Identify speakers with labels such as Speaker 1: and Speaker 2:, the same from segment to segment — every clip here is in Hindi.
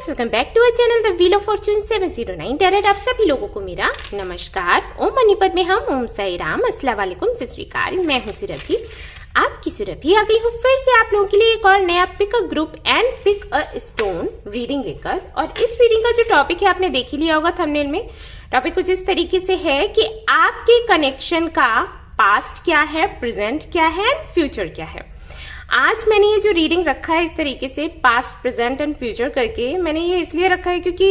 Speaker 1: Welcome back to our channel the wheel of fortune 709 tarot. आप सभी लोगों को मेरा नमस्कार। ओम मणिपद में हम ओम साई राम, अस्सलाम वालेकुम, सत श्री अकाल। मैं हूं सुरभि, आपकी सुरभि आ गई हूँ फिर से आप लोगों के लिए एक और नया pick a group and pick a stone reading लेकर। और इस रीडिंग का जो टॉपिक है आपने देख ही लिया होगा थंबनेल में। टॉपिक कुछ इस तरीके से है कि आपके कनेक्शन का पास्ट क्या है, प्रेजेंट क्या है एंड फ्यूचर क्या है। आज मैंने ये जो रीडिंग रखा है इस तरीके से पास्ट, प्रेजेंट एंड फ्यूचर करके, मैंने ये इसलिए रखा है क्योंकि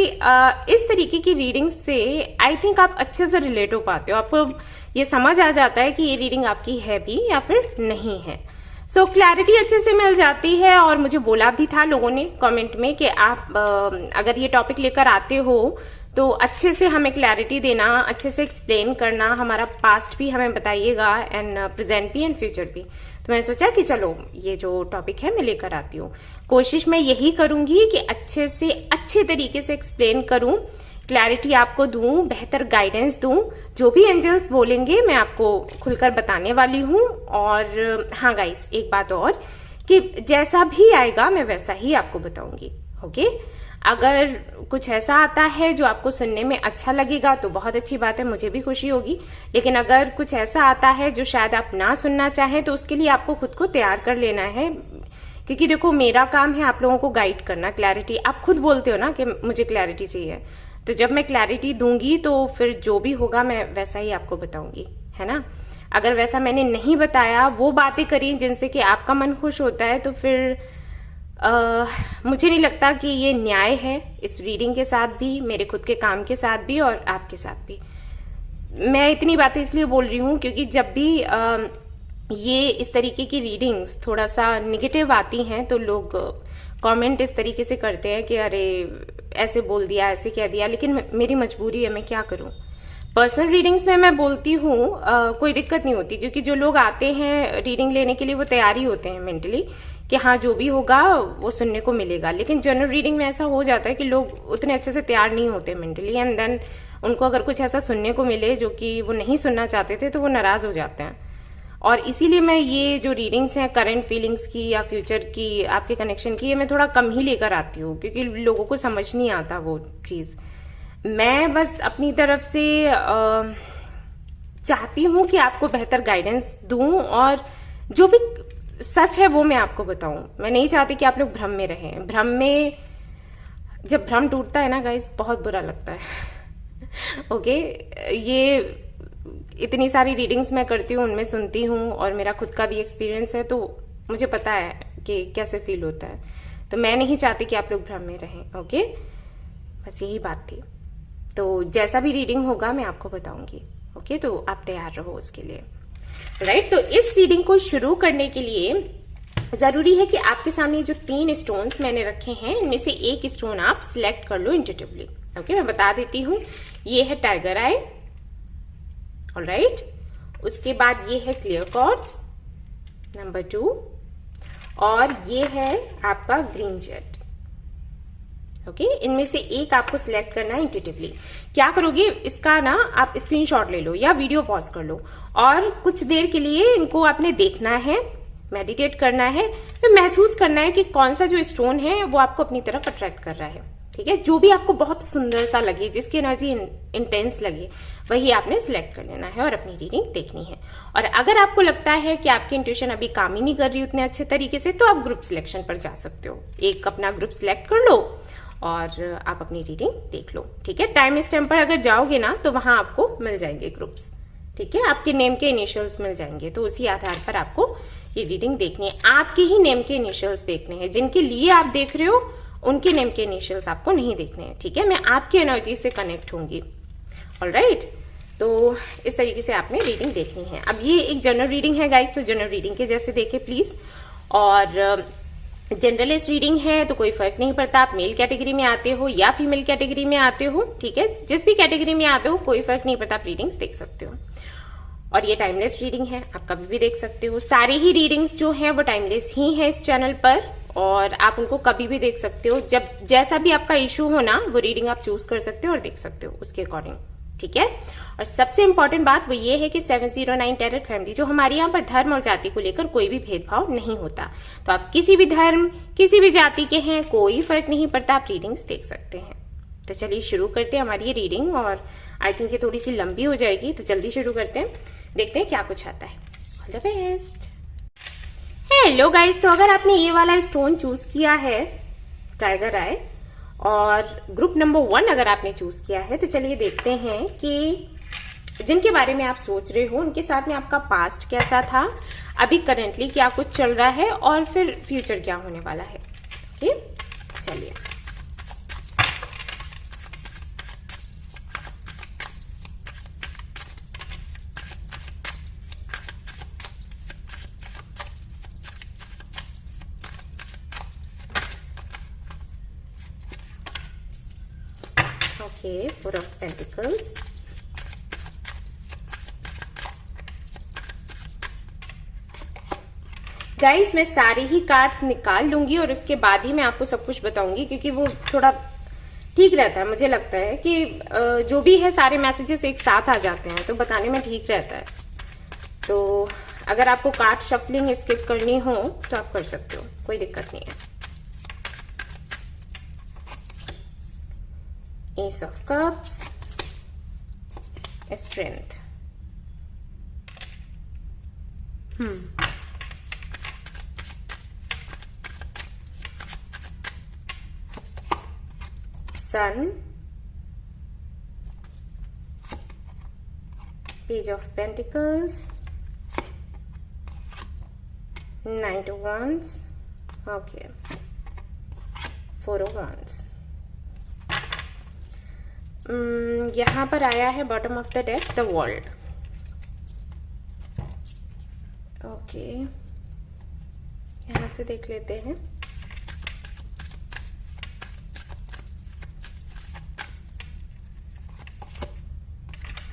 Speaker 1: इस तरीके की रीडिंग से आई थिंक आप अच्छे से रिलेट हो पाते हो। आपको ये समझ आ जाता है कि ये रीडिंग आपकी है भी या फिर नहीं है। सो क्लैरिटी अच्छे से मिल जाती है। और मुझे बोला भी था लोगों ने कमेंट में कि आप अगर ये टॉपिक लेकर आते हो तो अच्छे से हमें क्लैरिटी देना, अच्छे से एक्सप्लेन करना, हमारा पास्ट भी हमें बताइएगा एंड प्रेजेंट भी एंड फ्यूचर भी। तो मैंने सोचा कि चलो ये जो टॉपिक है मैं लेकर आती हूँ। कोशिश मैं यही करूंगी कि अच्छे से अच्छे तरीके से एक्सप्लेन करूं, क्लैरिटी आपको दूं, बेहतर गाइडेंस दूं। जो भी एंजल्स बोलेंगे मैं आपको खुलकर बताने वाली हूँ। और हाँ गाइस, एक बात और कि जैसा भी आएगा मैं वैसा ही आपको बताऊंगी। ओके, अगर कुछ ऐसा आता है जो आपको सुनने में अच्छा लगेगा तो बहुत अच्छी बात है, मुझे भी खुशी होगी। लेकिन अगर कुछ ऐसा आता है जो शायद आप ना सुनना चाहें तो उसके लिए आपको खुद को तैयार कर लेना है। क्योंकि देखो, मेरा काम है आप लोगों को गाइड करना। क्लैरिटी आप खुद बोलते हो ना कि मुझे क्लैरिटी चाहिए, तो जब मैं क्लैरिटी दूंगी तो फिर जो भी होगा मैं वैसा ही आपको बताऊंगी, है ना। अगर वैसा मैंने नहीं बताया, वो बातें करी जिनसे कि आपका मन खुश होता है, तो फिर मुझे नहीं लगता कि ये न्याय है इस रीडिंग के साथ भी, मेरे खुद के काम के साथ भी और आपके साथ भी। मैं इतनी बातें इसलिए बोल रही हूँ क्योंकि जब भी ये इस तरीके की रीडिंग्स थोड़ा सा निगेटिव आती हैं तो लोग कमेंट इस तरीके से करते हैं कि अरे ऐसे बोल दिया, ऐसे कह दिया। लेकिन मेरी मजबूरी है, मैं क्या करूँ। पर्सनल रीडिंग्स में मैं बोलती हूँ कोई दिक्कत नहीं होती, क्योंकि जो लोग आते हैं रीडिंग लेने के लिए वो तैयारी होते हैं मेंटली कि हाँ जो भी होगा वो सुनने को मिलेगा। लेकिन जनरल रीडिंग में ऐसा हो जाता है कि लोग उतने अच्छे से तैयार नहीं होते मेंटली, एंड देन उनको अगर कुछ ऐसा सुनने को मिले जो कि वो नहीं सुनना चाहते थे तो वो नाराज हो जाते हैं। और इसीलिए मैं ये जो रीडिंग्स हैं करंट फीलिंग्स की या फ्यूचर की, आपके कनेक्शन की, ये मैं थोड़ा कम ही लेकर आती हूँ क्योंकि लोगों को समझ नहीं आता वो चीज। मैं बस अपनी तरफ से चाहती हूँ कि आपको बेहतर गाइडेंस दूं और जो भी सच है वो मैं आपको बताऊं। मैं नहीं चाहती कि आप लोग भ्रम में रहें। भ्रम में जब भ्रम टूटता है ना गाइस, बहुत बुरा लगता है। ओके, ये इतनी सारी रीडिंग्स मैं करती हूँ, उनमें सुनती हूँ और मेरा खुद का भी एक्सपीरियंस है, तो मुझे पता है कि कैसे फील होता है। तो मैं नहीं चाहती कि आप लोग भ्रम में रहें। ओके, बस यही बात थी। तो जैसा भी रीडिंग होगा मैं आपको बताऊंगी। ओके, तो आप तैयार रहो उसके लिए। राइट, तो इस रीडिंग को शुरू करने के लिए जरूरी है कि आपके सामने जो 3 स्टोन्स मैंने रखे हैं इनमें से एक स्टोन आप सिलेक्ट कर लो इंट्यूटिवली। ओके, मैं बता देती हूँ। ये है टाइगर आई, ऑलराइट। उसके बाद ये है क्लियर क्वार्ट्ज नंबर 2, और ये है आपका ग्रीन जेट। ओके, इनमें से एक आपको सिलेक्ट करना है इंट्यूटिवली। क्या करोगे, इसका ना आप स्क्रीनशॉट ले लो या वीडियो पॉज कर लो और कुछ देर के लिए इनको आपने देखना है, मेडिटेट करना है, फिर महसूस करना है कि कौन सा जो स्टोन है वो आपको अपनी तरफ अट्रैक्ट कर रहा है। ठीक है, जो भी आपको बहुत सुंदर सा लगे, जिसकी एनर्जी इंटेंस लगे, वही आपने सिलेक्ट कर लेना है और अपनी रीडिंग देखनी है। और अगर आपको लगता है कि आपकी इंट्यूशन अभी काम ही नहीं कर रही उतने अच्छे तरीके से, तो आप ग्रुप सिलेक्शन पर जा सकते हो। एक अपना ग्रुप सिलेक्ट कर लो और आप अपनी रीडिंग देख लो। ठीक है, टाइम स्टैम्प पर अगर जाओगे ना तो वहां आपको मिल जाएंगे ग्रुप्स। ठीक है, आपके नेम के इनिशियल्स मिल जाएंगे, तो उसी आधार पर आपको ये रीडिंग देखनी है। आपके ही नेम के इनिशियल्स देखने हैं, जिनके लिए आप देख रहे हो उनके नेम के इनिशियल्स आपको नहीं देखने हैं। ठीक है, मैं आपकी एनर्जी से कनेक्ट होंगी। ऑलराइट, तो इस तरीके से आपने रीडिंग देखनी है। अब ये एक जनरल रीडिंग है गाइस, तो जनरल रीडिंग के जैसे देखे प्लीज। और जनरलिस्ट रीडिंग है तो कोई फर्क नहीं पड़ता आप मेल कैटेगरी में आते हो या फीमेल कैटेगरी में आते हो। ठीक है, जिस भी कैटेगरी में आते हो कोई फर्क नहीं पड़ता, आप रीडिंग्स देख सकते हो। और ये टाइमलेस रीडिंग है, आप कभी भी देख सकते हो। सारी ही रीडिंग्स जो हैं वो टाइमलेस ही है इस चैनल पर, और आप उनको कभी भी देख सकते हो। जब जैसा भी आपका इशू हो ना, वो रीडिंग आप चूज कर सकते हो और देख सकते हो उसके अकॉर्डिंग। ठीक है। और सबसे इंपॉर्टेंट बात वो ये है कि 709 टैरेट फैमिली जो हमारे यहाँ पर धर्म और जाति को लेकर कोई भी भेदभाव नहीं होता। तो आप किसी भी धर्म किसी भी जाति के हैं, कोई फर्क नहीं पड़ता, आप रीडिंग्स देख सकते हैं। तो चलिए शुरू करते हैं हमारी ये रीडिंग, और आई थिंक ये थोड़ी सी लंबी हो जाएगी, तो जल्दी शुरू करते हैं, देखते हैं क्या कुछ आता है। All the best. Hello guys, तो अगर आपने ये वाला स्टोन चूज किया है टाइगर आई, और ग्रुप नंबर 1 अगर आपने चूज किया है, तो चलिए देखते हैं कि जिनके बारे में आप सोच रहे हो उनके साथ में आपका पास्ट कैसा था, अभी करेंटली क्या कुछ चल रहा है, और फिर फ्यूचर क्या होने वाला है। ठीक, चलिए ओके। 4 ऑफ पेंटिकल्स, गाइस मैं सारे ही कार्ड्स निकाल लूंगी और उसके बाद ही मैं आपको सब कुछ बताऊंगी, क्योंकि वो थोड़ा ठीक रहता है। मुझे लगता है कि जो भी है सारे मैसेजेस एक साथ आ जाते हैं तो बताने में ठीक रहता है। तो अगर आपको कार्ड शफलिंग स्किप करनी हो तो आप कर सकते हो, कोई दिक्कत नहीं है। S of cups, strength, Sun, Page of Pentacles, Knight of Wands, okay, 4 of Wands। यहाँ पर आया है bottom of the deck the world. Okay, यहाँ से देख लेते हैं।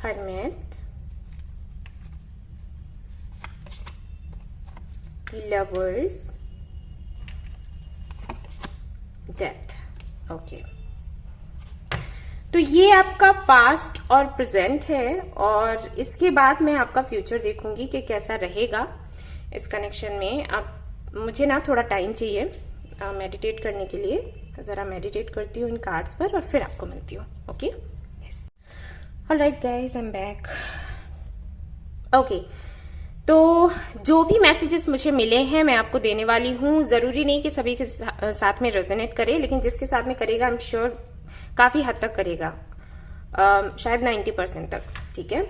Speaker 1: Hermit, the Lovers, Death। Okay, तो ये आपका पास्ट और प्रेजेंट है, और इसके बाद मैं आपका फ्यूचर देखूंगी कि कैसा रहेगा इस कनेक्शन में। अब मुझे ना थोड़ा टाइम चाहिए मेडिटेट करने के लिए, जरा मेडिटेट करती हूँ इन कार्ड्स पर और फिर आपको मिलती हूँ। Okay, alright guys, I am back. Okay, तो जो भी मैसेजेस मुझे मिले हैं मैं आपको देने वाली हूँ। जरूरी नहीं कि सभी के साथ में रेजोनेट करे, लेकिन जिसके साथ में करेगा आई एम श्योर काफी हद तक करेगा, शायद 90% तक। ठीक है,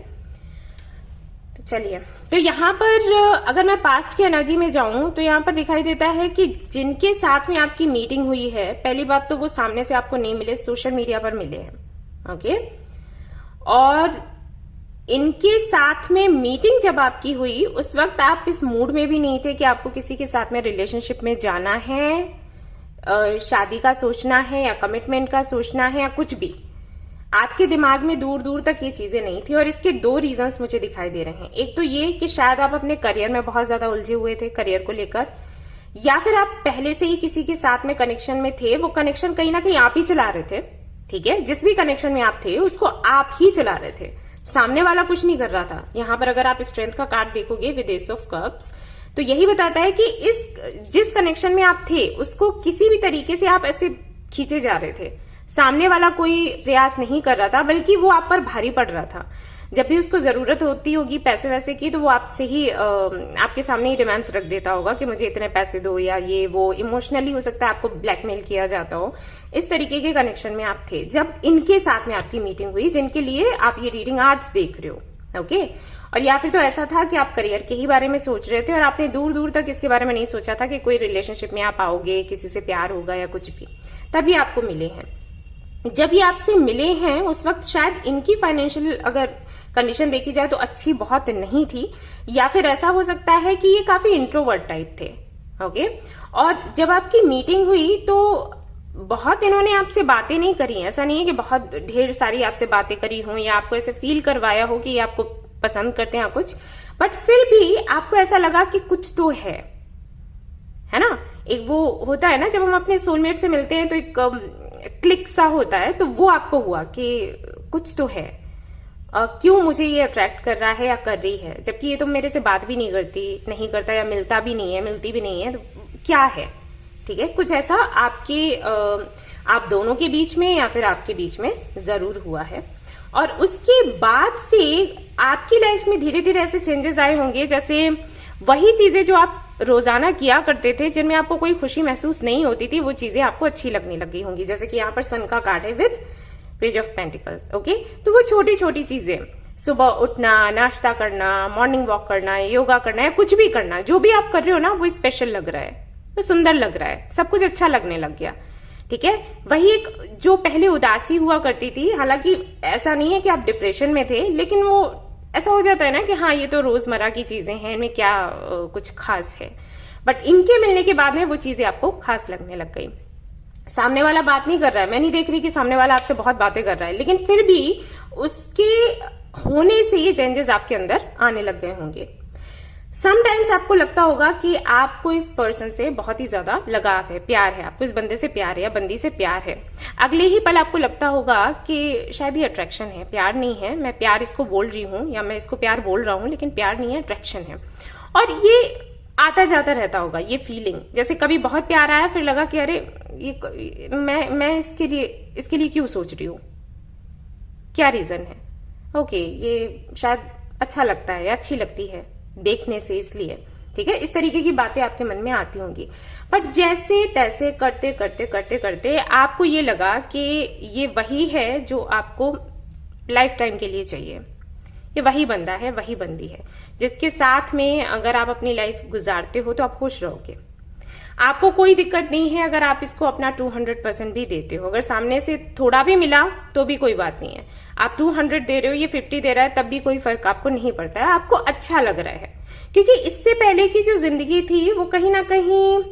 Speaker 1: तो चलिए, तो यहाँ पर अगर मैं पास्ट की एनर्जी में जाऊं तो यहाँ पर दिखाई देता है कि जिनके साथ में आपकी मीटिंग हुई है, पहली बात तो वो सामने से आपको नहीं मिले, सोशल मीडिया पर मिले हैं। ओके, और इनके साथ में मीटिंग जब आपकी हुई उस वक्त आप इस मूड में भी नहीं थे कि आपको किसी के साथ में रिलेशनशिप में जाना है, शादी का सोचना है या कमिटमेंट का सोचना है या कुछ भी। आपके दिमाग में दूर दूर तक ये चीजें नहीं थी, और इसके 2 रीजंस मुझे दिखाई दे रहे हैं। एक तो ये कि शायद आप अपने करियर में बहुत ज्यादा उलझे हुए थे, करियर को लेकर, या फिर आप पहले से ही किसी के साथ में कनेक्शन में थे, वो कनेक्शन कहीं ना कहीं आप ही चला रहे थे। ठीक है, जिस भी कनेक्शन में आप थे उसको आप ही चला रहे थे, सामने वाला कुछ नहीं कर रहा था। यहाँ पर अगर आप स्ट्रेंथ का कार्ड देखोगे विद एस ऑफ कप्स, तो यही बताता है कि जिस कनेक्शन में आप थे उसको किसी भी तरीके से आप ऐसे खींचे जा रहे थे। सामने वाला कोई प्रयास नहीं कर रहा था, बल्कि वो आप पर भारी पड़ रहा था। जब भी उसको जरूरत होती होगी पैसे वैसे की, तो वो आपसे ही आपके सामने ही डिमांड्स रख देता होगा कि मुझे इतने पैसे दो, या ये वो इमोशनली हो सकता है आपको ब्लैकमेल किया जाता हो। इस तरीके के कनेक्शन में आप थे जब इनके साथ में आपकी मीटिंग हुई, जिनके लिए आप ये रीडिंग आज देख रहे हो। ओके, और या फिर तो ऐसा था कि आप करियर के ही बारे में सोच रहे थे और आपने दूर दूर तक इसके बारे में नहीं सोचा था कि कोई रिलेशनशिप में आप आओगे, किसी से प्यार होगा या कुछ भी, तभी आपको मिले हैं। जब ये आपसे मिले हैं उस वक्त शायद इनकी फाइनेंशियल अगर कंडीशन देखी जाए तो अच्छी बहुत नहीं थी, या फिर ऐसा हो सकता है कि ये काफी इंट्रोवर्ट टाइप थे। ओके, और जब आपकी मीटिंग हुई तो बहुत इन्होंने आपसे बातें नहीं करी। ऐसा नहीं है कि बहुत ढेर सारी आपसे बातें करी हो या आपको ऐसे फील करवाया हो कि ये आपको पसंद करते हैं कुछ, बट फिर भी आपको ऐसा लगा कि कुछ तो है ना। एक वो होता है ना जब हम अपने सोलमेट से मिलते हैं तो एक क्लिक सा होता है, तो वो आपको हुआ कि कुछ तो है। क्यों मुझे ये अट्रैक्ट कर रहा है या कर रही है, जबकि ये तो मेरे से बात भी नहीं करता या मिलता भी नहीं है, मिलती भी नहीं है, तो क्या है। ठीक है, कुछ ऐसा आप दोनों के बीच में या फिर आपके बीच में जरूर हुआ है। और उसके बाद से आपकी लाइफ में धीरे धीरे ऐसे चेंजेस आए होंगे, जैसे वही चीजें जो आप रोजाना किया करते थे, जिनमें आपको कोई खुशी महसूस नहीं होती थी, वो चीजें आपको अच्छी लगने लगी होंगी। जैसे कि यहाँ पर सन का कार्ड है with page of pentacles. Okay, तो वो छोटी छोटी चीजें, सुबह उठना, नाश्ता करना, मॉर्निंग वॉक करना, योगा करना, या कुछ भी करना, जो भी आप कर रहे हो ना, वो स्पेशल लग रहा है, वो सुंदर लग रहा है, सब कुछ अच्छा लगने लग गया। ठीक है, वही एक जो पहले उदासी हुआ करती थी, हालांकि ऐसा नहीं है कि आप डिप्रेशन में थे, लेकिन वो ऐसा हो जाता है ना कि हाँ ये तो रोजमर्रा की चीजें हैं, इनमें क्या कुछ खास है, बट इनके मिलने के बाद में वो चीजें आपको खास लगने लग गई। सामने वाला बात नहीं कर रहा है, मैं नहीं देख रही कि सामने वाला आपसे बहुत बातें कर रहा है, लेकिन फिर भी उसके होने से ये चेंजेस आपके अंदर आने लग गए होंगे। समटाइम्स आपको लगता होगा कि आपको इस पर्सन से बहुत ही ज्यादा लगाव है, प्यार है, आपको इस बंदे से प्यार है या बंदी से प्यार है। अगले ही पल आपको लगता होगा कि शायद ये अट्रैक्शन है, प्यार नहीं है, मैं प्यार इसको बोल रही हूँ या मैं इसको प्यार बोल रहा हूँ, लेकिन प्यार नहीं है, अट्रैक्शन है। और ये आता जाता रहता होगा, ये फीलिंग, जैसे कभी बहुत प्यार आया, फिर लगा कि अरे ये मैं इसके लिए क्यों सोच रही हूँ, क्या रीजन है, ओके ये शायद अच्छा लगता है या अच्छी लगती है देखने से, इसलिए। ठीक है, इस तरीके की बातें आपके मन में आती होंगी। बट जैसे तैसे करते करते करते करते आपको ये लगा कि ये वही है जो आपको लाइफ टाइम के लिए चाहिए, ये वही बंदा है, वही बंदी है, जिसके साथ में अगर आप अपनी लाइफ गुजारते हो तो आप खुश रहोगे। आपको कोई दिक्कत नहीं है अगर आप इसको अपना 200% भी देते हो, अगर सामने से थोड़ा भी मिला तो भी कोई बात नहीं है, आप 200 दे रहे हो, ये 50 दे रहा है, तब भी कोई फर्क आपको नहीं पड़ता है, आपको अच्छा लग रहा है। क्योंकि इससे पहले की जो जिंदगी थी वो कहीं ना कहीं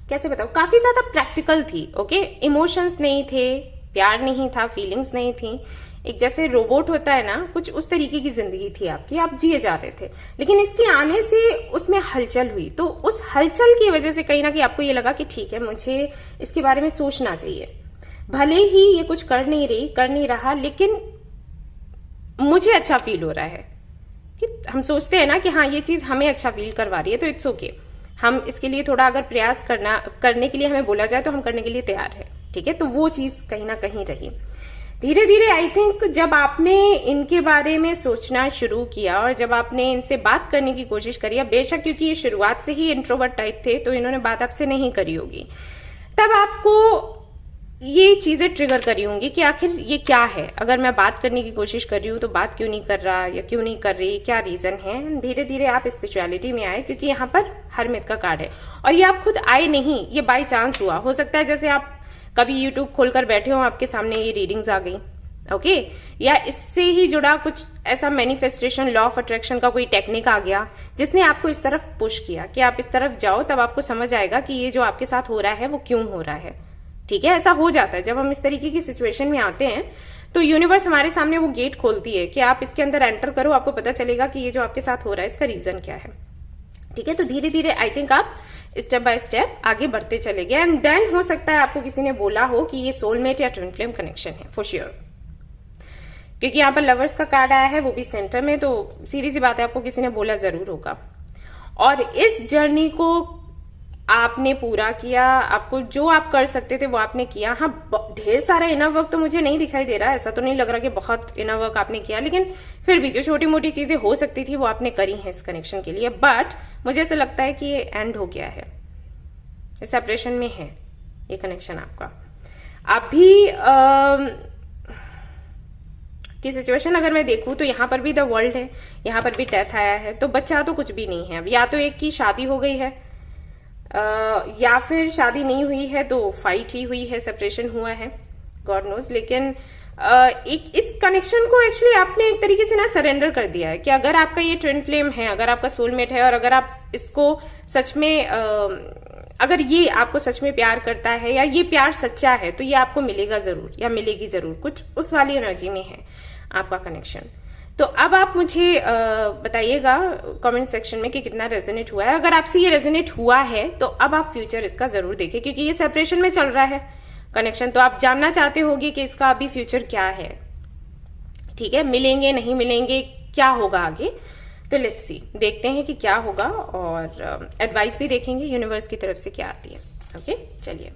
Speaker 1: कैसे बताओ, काफी ज्यादा प्रैक्टिकल थी। ओके, इमोशंस नहीं थे, प्यार नहीं था, फीलिंग्स नहीं थी, एक जैसे रोबोट होता है ना, कुछ उस तरीके की जिंदगी थी आपकी, आप जिए जा रहे थे। लेकिन इसके आने से उसमें हलचल हुई, तो उस हलचल की वजह से कहीं ना कहीं आपको ये लगा कि ठीक है, मुझे इसके बारे में सोचना चाहिए, भले ही ये कुछ कर नहीं रहा, लेकिन मुझे अच्छा फील हो रहा है। कि हम सोचते हैं ना कि हाँ ये चीज हमें अच्छा फील करवा रही है, तो इट्स ओके, हम इसके लिए थोड़ा अगर प्रयास करने के लिए हमें बोला जाए तो हम करने के लिए तैयार है। ठीक है, तो वो चीज कहीं ना कहीं रही। धीरे धीरे आई थिंक जब आपने इनके बारे में सोचना शुरू किया और जब आपने इनसे बात करने की कोशिश करी, अब बेशक क्योंकि ये शुरुआत से ही इंट्रोवर्ट टाइप थे तो इन्होंने बात आपसे नहीं करी होगी, तब आपको ये चीजें ट्रिगर करी होंगी कि आखिर ये क्या है, अगर मैं बात करने की कोशिश कर रही हूँ तो बात क्यों नहीं कर रहा या क्यों नहीं कर रही, क्या रीजन है। धीरे धीरे आप स्पिरिचुअलिटी में आए, क्योंकि यहाँ पर हरमित का कार्ड है और ये आप खुद आए नहीं, ये बाय चांस हुआ। हो सकता है जैसे आप कभी यूट्यूब खोलकर बैठे हो, आपके सामने ये रीडिंग्स आ गई, ओके, या इससे ही जुड़ा कुछ ऐसा मैनिफेस्टेशन, लॉ ऑफ अट्रैक्शन का कोई टेक्निक आ गया जिसने आपको इस तरफ पुश किया कि आप इस तरफ जाओ, तब आपको समझ आएगा कि ये जो आपके साथ हो रहा है वो क्यों हो रहा है। ठीक है, ऐसा हो जाता है जब हम इस तरीके की सिचुएशन में आते हैं, तो यूनिवर्स हमारे सामने वो गेट खोलती है कि आप इसके अंदर एंटर करो, आपको पता चलेगा कि ये जो आपके साथ हो रहा है इसका रीजन क्या है। ठीक है, तो धीरे धीरे आई थिंक आप स्टेप बाय स्टेप आगे बढ़ते चले गए, एंड देन हो सकता है आपको किसी ने बोला हो कि ये सोलमेट या ट्विन फ्लेम कनेक्शन है, फॉर श्योर। क्योंकि यहाँ पर लवर्स का कार्ड आया है, वो भी सेंटर में, तो सीधी सी बात है आपको किसी ने बोला जरूर होगा। और इस जर्नी को आपने पूरा किया, आपको जो आप कर सकते थे वो आपने किया। हाँ, ढेर सारा इनर वर्क तो मुझे नहीं दिखाई दे रहा, ऐसा तो नहीं लग रहा कि बहुत इनर वर्क आपने किया, लेकिन फिर भी जो छोटी मोटी चीजें हो सकती थी वो आपने करी हैं इस कनेक्शन के लिए। बट मुझे ऐसा लगता है कि ये एंड हो गया है, सेपरेशन में है ये कनेक्शन आपका। अभी की सिचुएशन अगर मैं देखूं तो यहाँ पर भी द वर्ल्ड है, यहाँ पर भी डेथ आया है, तो बच्चा तो कुछ भी नहीं है। अब या तो एक की शादी हो गई है या फिर शादी नहीं हुई है तो फाइट ही हुई है, सेपरेशन हुआ है, गॉड नोज। लेकिन एक इस कनेक्शन को एक्चुअली आपने एक तरीके से ना सरेंडर कर दिया है कि अगर आपका ये ट्विन फ्लेम है, अगर आपका सोलमेट है और अगर आप इसको सच में अगर ये आपको सच में प्यार करता है या ये प्यार सच्चा है, तो ये आपको मिलेगा जरूर या मिलेगी जरूर, कुछ उस वाली एनर्जी में है आपका कनेक्शन। तो अब आप मुझे बताइएगा कमेंट सेक्शन में कि कितना रेजोनेट हुआ है। अगर आपसे ये रेजोनेट हुआ है तो अब आप फ्यूचर इसका जरूर देखें, क्योंकि ये सेपरेशन में चल रहा है, कनेक्शन, तो आप जानना चाहते होगे कि इसका अभी फ्यूचर क्या है, ठीक है, मिलेंगे नहीं मिलेंगे, क्या होगा आगे। तो लेट्स सी, देखते हैं कि क्या होगा, और एडवाइस भी देखेंगे यूनिवर्स की तरफ से क्या आती है। ओके, चलिए।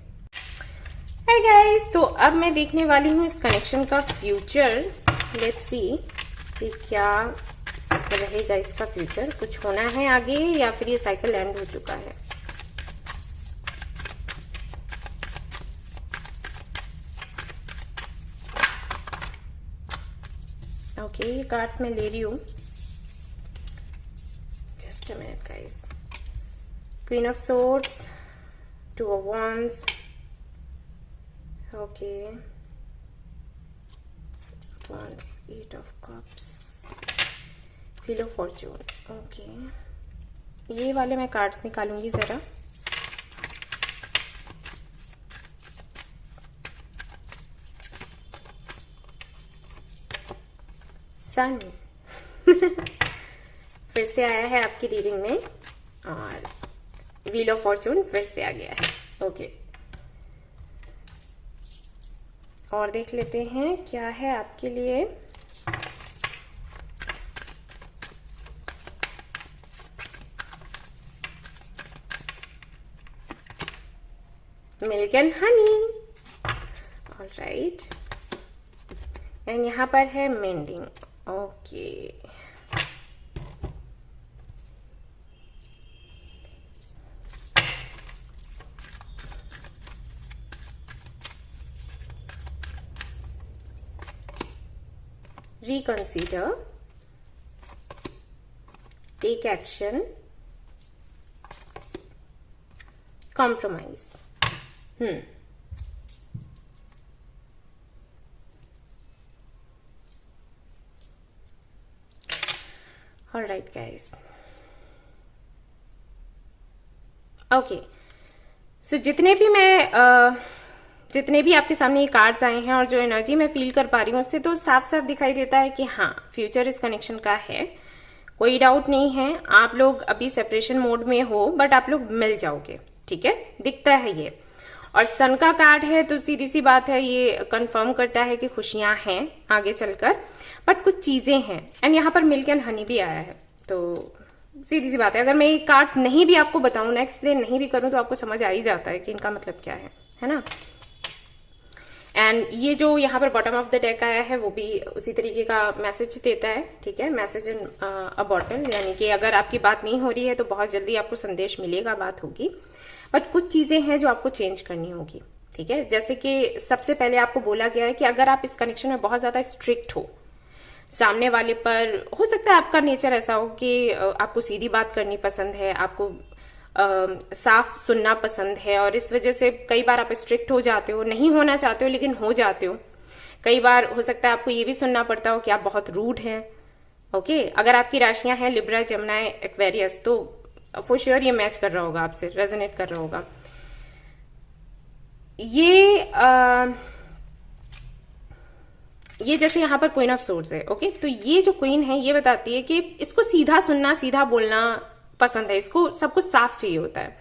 Speaker 1: हाय गाइस, तो अब मैं देखने वाली हूँ इस कनेक्शन का फ्यूचर। लेट्स सी कि क्या रहेगा इसका फ्यूचर, कुछ होना है आगे या फिर ये साइकिल एंड हो चुका है। ओके, ये कार्ड्स मैं ले रही हूँ। Just a minute guys. Queen of swords, two of wands, okay, wands, eight of cups, wheel of fortune. Okay, ये वाले मैं कार्ड्स निकालूंगी जरा। सन फिर से आया है आपकी रीडिंग में, और व्हील ऑफ फॉर्चून फिर से आ गया है। ओके, और देख लेते हैं क्या है आपके लिए। Milk and honey, alright, and यहाँ पर है mending. Okay, reconsider, take action, compromise. All right guys, okay, so जितने भी आपके सामने ये कार्ड्स आए हैं और जो एनर्जी मैं फील कर पा रही हूँ उससे तो साफ साफ दिखाई देता है कि हाँ, फ्यूचर इस कनेक्शन का है, कोई डाउट नहीं है। आप लोग अभी सेपरेशन मोड में हो, बट आप लोग मिल जाओगे, ठीक है, दिखता है ये। और सन का कार्ड है तो सीधी सी बात है, ये कंफर्म करता है कि खुशियां हैं आगे चलकर, बट कुछ चीजें हैं। एंड यहाँ पर मिल्क एंड हनी भी आया है, तो सीधी सी बात है, अगर मैं ये कार्ड्स नहीं भी आपको बताऊं ना, एक्सप्लेन नहीं भी करूं, तो आपको समझ आ ही जाता है कि इनका मतलब क्या है ना। एंड ये जो यहाँ पर बॉटम ऑफ द डेक आया है वो भी उसी तरीके का मैसेज देता है, ठीक है, मैसेज इन अ बॉटल, यानी कि अगर आपकी बात नहीं हो रही है तो बहुत जल्दी आपको संदेश मिलेगा, बात होगी, बट कुछ चीजें हैं जो आपको चेंज करनी होगी, ठीक है। जैसे कि सबसे पहले आपको बोला गया है कि अगर आप इस कनेक्शन में बहुत ज्यादा स्ट्रिक्ट हो, सामने वाले पर, हो सकता है आपका नेचर ऐसा हो कि आपको सीधी बात करनी पसंद है, आपको साफ सुनना पसंद है, और इस वजह से कई बार आप स्ट्रिक्ट हो जाते हो, नहीं होना चाहते हो लेकिन हो जाते हो। कई बार हो सकता है आपको ये भी सुनना पड़ता हो कि आप बहुत रूड हैं। ओके, अगर आपकी राशियां हैं लिब्रा, जमुनाई, एक्वेरियस, तो फॉर श्योर ये मैच कर रहा होगा आपसे, रेजोनेट कर रहा होगा। ये जैसे यहाँ पर क्वीन ऑफ सोर्ड्स है, ओके, तो ये जो क्वीन है ये बताती है कि इसको सीधा सुनना, सीधा बोलना पसंद है, इसको सब कुछ साफ चाहिए होता है।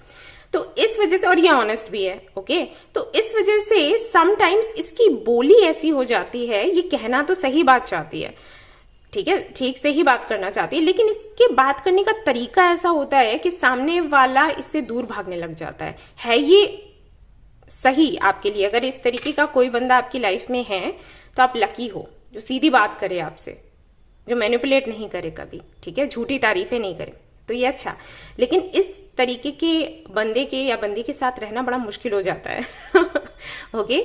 Speaker 1: तो इस वजह से, और ये ऑनेस्ट भी है, ओके, तो इस वजह से समटाइम्स इसकी बोली ऐसी हो जाती है, ये कहना तो सही बात चाहती है, ठीक है, ठीक से ही बात करना चाहती है, लेकिन इसके बात करने का तरीका ऐसा होता है कि सामने वाला इससे दूर भागने लग जाता है ये सही आपके लिए? अगर इस तरीके का कोई बंदा आपकी लाइफ में है तो आप लकी हो, जो सीधी बात करे आपसे, जो मैनिपुलेट नहीं करे कभी, ठीक है, झूठी तारीफें नहीं करे, तो ये अच्छा। लेकिन इस तरीके के बंदे के या बंदी के साथ रहना बड़ा मुश्किल हो जाता है। ओके,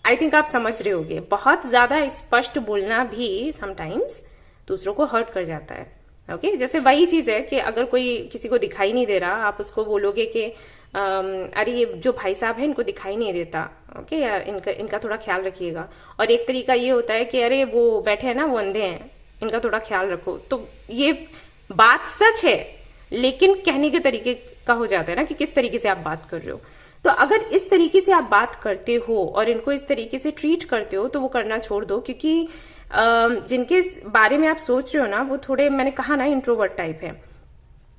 Speaker 1: आई थिंक आप समझ रहे होगे, बहुत ज्यादा स्पष्ट बोलना भी समटाइम्स दूसरों को हर्ट कर जाता है। ओके, जैसे वही चीज है कि अगर कोई किसी को दिखाई नहीं दे रहा, आप उसको बोलोगे कि अरे ये जो भाई साहब है इनको दिखाई नहीं देता, ओके, यार इनका थोड़ा ख्याल रखिएगा। और एक तरीका ये होता है कि अरे वो बैठे हैं ना, वो अंधे हैं, इनका थोड़ा ख्याल रखो। तो ये बात सच है, लेकिन कहने के तरीके का हो जाता है ना कि किस तरीके से आप बात कर रहे हो। तो अगर इस तरीके से आप बात करते हो और इनको इस तरीके से ट्रीट करते हो तो वो करना छोड़ दो, क्योंकि जिनके बारे में आप सोच रहे हो ना, वो थोड़े, मैंने कहा ना, इंट्रोवर्ट टाइप है,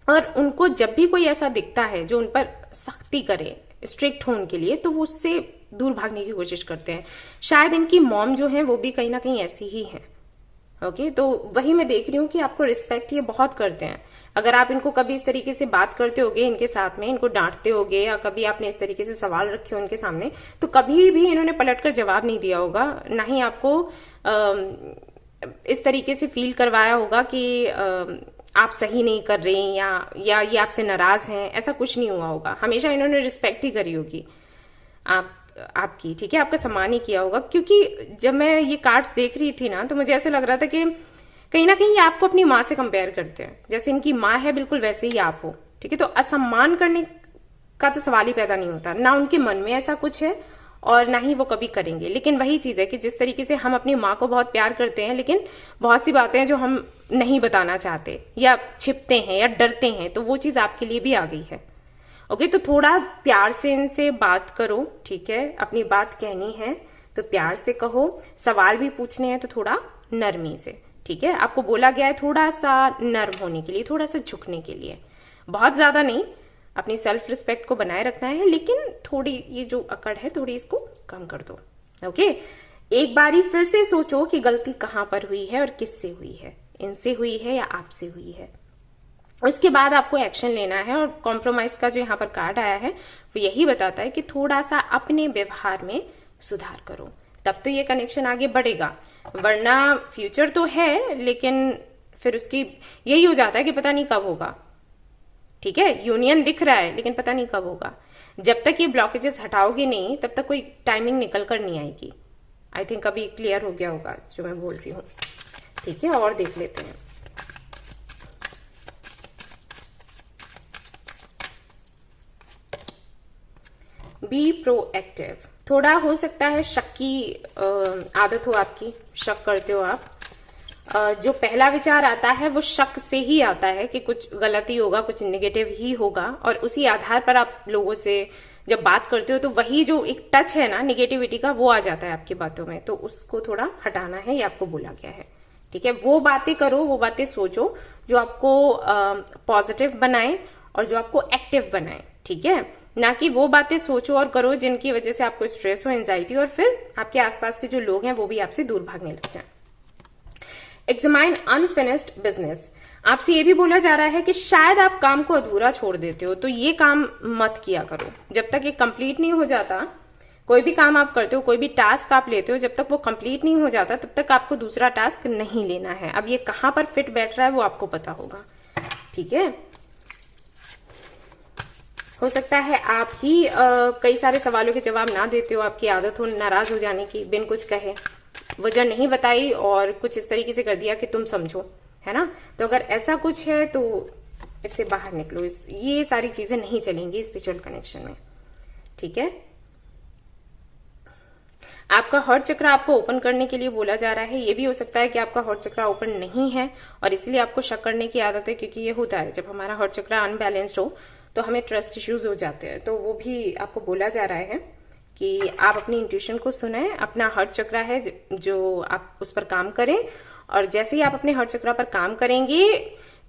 Speaker 1: और उनको जब भी कोई ऐसा दिखता है जो उन पर सख्ती करे, स्ट्रिक्ट हो उनके लिए, तो वो उससे दूर भागने की कोशिश करते हैं। शायद इनकी मॉम जो है वो भी कहीं ना कहीं ऐसी ही है। ओके, तो वही मैं देख रही हूँ कि आपको रिस्पेक्ट ये बहुत करते हैं। अगर आप इनको कभी इस तरीके से बात करते होगे इनके साथ में, इनको डांटते होगे या कभी आपने इस तरीके से सवाल रखे हो उनके सामने, तो कभी भी इन्होंने पलटकर जवाब नहीं दिया होगा, ना ही आपको इस तरीके से फील करवाया होगा कि आप सही नहीं कर रहे हैं या ये आपसे नाराज हैं। ऐसा कुछ नहीं हुआ होगा। हमेशा इन्होंने रिस्पेक्ट ही करी होगी आपकी, ठीक है, आपका सम्मान ही किया होगा। क्योंकि जब मैं ये कार्ड्स देख रही थी ना, तो मुझे ऐसे लग रहा था कि कहीं ना कहीं ये आपको अपनी माँ से कंपेयर करते हैं। जैसे इनकी माँ है बिल्कुल वैसे ही आप हो, ठीक है। तो असम्मान करने का तो सवाल ही पैदा नहीं होता, ना उनके मन में ऐसा कुछ है और ना ही वो कभी करेंगे। लेकिन वही चीज है कि जिस तरीके से हम अपनी माँ को बहुत प्यार करते हैं, लेकिन बहुत सी बातें हैं जो हम नहीं बताना चाहते या छिपते हैं या डरते हैं, तो वो चीज आपके लिए भी आ गई है। ओके, तो थोड़ा प्यार से इनसे बात करो, ठीक है। अपनी बात कहनी है तो प्यार से कहो, सवाल भी पूछने हैं तो थोड़ा नरमी से, ठीक है। आपको बोला गया है थोड़ा सा नर्म होने के लिए, थोड़ा सा झुकने के लिए, बहुत ज्यादा नहीं। अपनी सेल्फ रिस्पेक्ट को बनाए रखना है, लेकिन थोड़ी ये जो अकड़ है थोड़ी इसको कम कर दो। ओके, एक बारी फिर से सोचो कि गलती कहां पर हुई है और किससे हुई है, इनसे हुई है या आपसे हुई है। उसके बाद आपको एक्शन लेना है। और कॉम्प्रोमाइज का जो यहाँ पर कार्ड आया है वो यही बताता है कि थोड़ा सा अपने व्यवहार में सुधार करो, तब तो ये कनेक्शन आगे बढ़ेगा। वरना फ्यूचर तो है, लेकिन फिर उसकी यही हो जाता है कि पता नहीं कब होगा, ठीक है। यूनियन दिख रहा है लेकिन पता नहीं कब होगा। जब तक ये ब्लॉकेजेस हटाओगे नहीं, तब तक कोई टाइमिंग निकल कर नहीं आएगी। आई थिंक अभी क्लियर हो गया होगा जो मैं बोल रही हूँ, ठीक है। और देख लेते हैं। Be proactive. थोड़ा हो सकता है शक की आदत हो आपकी, शक करते हो आप। जो पहला विचार आता है वो शक से ही आता है कि कुछ गलती होगा, कुछ नेगेटिव ही होगा, और उसी आधार पर आप लोगों से जब बात करते हो तो वही जो एक टच है ना नेगेटिविटी का, वो आ जाता है आपकी बातों में। तो उसको थोड़ा हटाना है, ये आपको बोला गया है, ठीक है। वो बातें करो, वो बातें सोचो जो आपको पॉजिटिव बनाए और जो आपको एक्टिव बनाए, ठीक है। ना कि वो बातें सोचो और करो जिनकी वजह से आपको स्ट्रेस हो, एंजाइटी, और फिर आपके आसपास के जो लोग हैं वो भी आपसे दूर भागने लग जाए। Examine unfinished business. आपसे ये भी बोला जा रहा है कि शायद आप काम को अधूरा छोड़ देते हो, तो ये काम मत किया करो जब तक ये कंप्लीट नहीं हो जाता। कोई भी काम आप करते हो, कोई भी टास्क आप लेते हो, जब तक वो कंप्लीट नहीं हो जाता तब तक आपको दूसरा टास्क नहीं लेना है। अब ये कहां पर फिट बैठ रहा है वो आपको पता होगा, ठीक है। हो सकता है आप ही कई सारे सवालों के जवाब ना देते हो, आपकी आदत हो नाराज हो जाने की, बिन कुछ कहे वजह नहीं बताई और कुछ इस तरीके से कर दिया कि तुम समझो, है ना। तो अगर ऐसा कुछ है तो इससे बाहर निकलो। ये सारी चीजें नहीं चलेंगी स्पिरिचुअल कनेक्शन में, ठीक है। आपका हार्ट चक्र आपको ओपन करने के लिए बोला जा रहा है। ये भी हो सकता है कि आपका हार्ट चक्र ओपन नहीं है और इसलिए आपको शक करने की आदत है, क्योंकि ये होता है जब हमारा हार्ट चक्र अनबैलेंस्ड हो तो हमें ट्रस्ट इश्यूज हो जाते हैं। तो वो भी आपको बोला जा रहा है कि आप अपनी इंट्यूशन को सुने। अपना हार्ट चक्र है जो आप उस पर काम करें, और जैसे ही आप अपने हार्ट चक्र पर काम करेंगे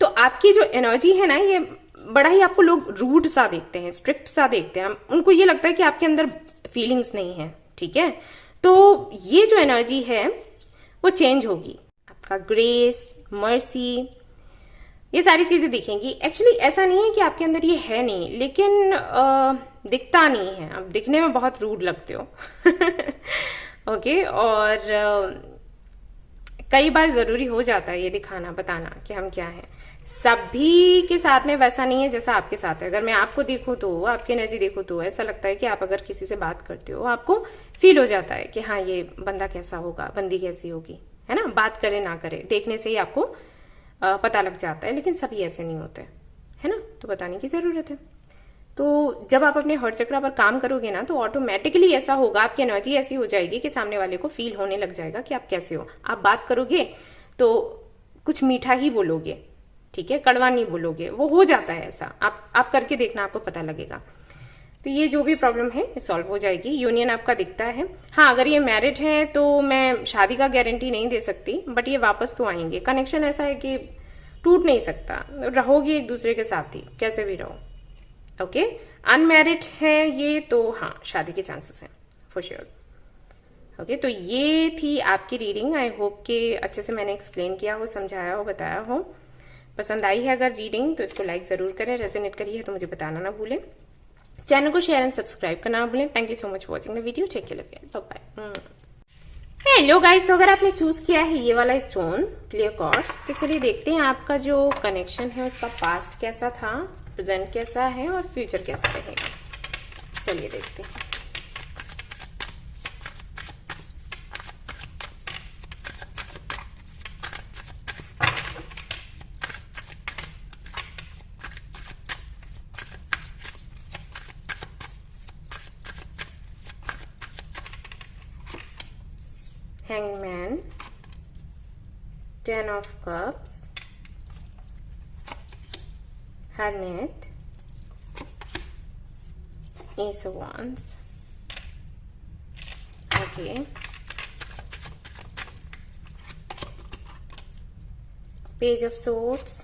Speaker 1: तो आपकी जो एनर्जी है ना, ये बड़ा ही आपको लोग रूड सा देखते हैं, स्ट्रिक्ट सा देखते हैं। उनको ये लगता है कि आपके अंदर फीलिंग्स नहीं है, ठीक है। तो ये जो एनर्जी है वो चेंज होगी। आपका ग्रेस, मर्सी, ये सारी चीजें दिखेंगी। एक्चुअली ऐसा नहीं है कि आपके अंदर ये है नहीं, लेकिन दिखता नहीं है। आप दिखने में बहुत रूड लगते हो ओके। और कई बार जरूरी हो जाता है ये दिखाना, बताना कि हम क्या हैं। सभी के साथ में वैसा नहीं है जैसा आपके साथ है। अगर मैं आपको देखूं तो, आपकी एनर्जी देखूं तो ऐसा लगता है कि आप अगर किसी से बात करते हो आपको फील हो जाता है कि हाँ ये बंदा कैसा होगा, बंदी कैसी होगी, है ना। बात करे ना करे, देखने से ही आपको पता लग जाता है। लेकिन सभी ऐसे नहीं होते, है ना। तो बताने की जरूरत है। तो जब आप अपने हार्ट चक्र पर काम करोगे ना, तो ऑटोमेटिकली ऐसा होगा, आपकी एनर्जी ऐसी हो जाएगी कि सामने वाले को फील होने लग जाएगा कि आप कैसे हो। आप बात करोगे तो कुछ मीठा ही बोलोगे, ठीक है, कड़वा नहीं बोलोगे। वो हो जाता है ऐसा। आप करके देखना, आपको पता लगेगा। तो ये जो भी प्रॉब्लम है ये सॉल्व हो जाएगी। यूनियन आपका दिखता है। हाँ, अगर ये मैरिड है तो मैं शादी का गारंटी नहीं दे सकती, बट ये वापस तो आएंगे। कनेक्शन ऐसा है कि टूट नहीं सकता, रहोगे एक दूसरे के साथ ही, कैसे भी रहो, ओके। अनमैरिड है ये तो हाँ, शादी के चांसेस हैं फॉर श्योर। ओके, तो ये थी आपकी रीडिंग। आई होप कि अच्छे से मैंने एक्सप्लेन किया हो, समझाया हो, बताया हो। पसंद आई है अगर रीडिंग तो इसको लाइक जरूर करें, रेजोनेट करी है तो मुझे बताना ना भूलें। चैनल को शेयर एंड सब्सक्राइब करना ना भूलें। Thank you so much for watching the video. Take care, bye bye. Hello guys, तो अगर आपने चूज किया है ये वाला स्टोन क्लियर क्वार्ट्ज, तो चलिए देखते हैं आपका जो कनेक्शन है उसका पास्ट कैसा था, प्रेजेंट कैसा है और फ्यूचर कैसा रहेगा। चलिए देखते हैं। Hangman, Ten of Cups, Hermit, Ace of Wands, okay, Page of Swords,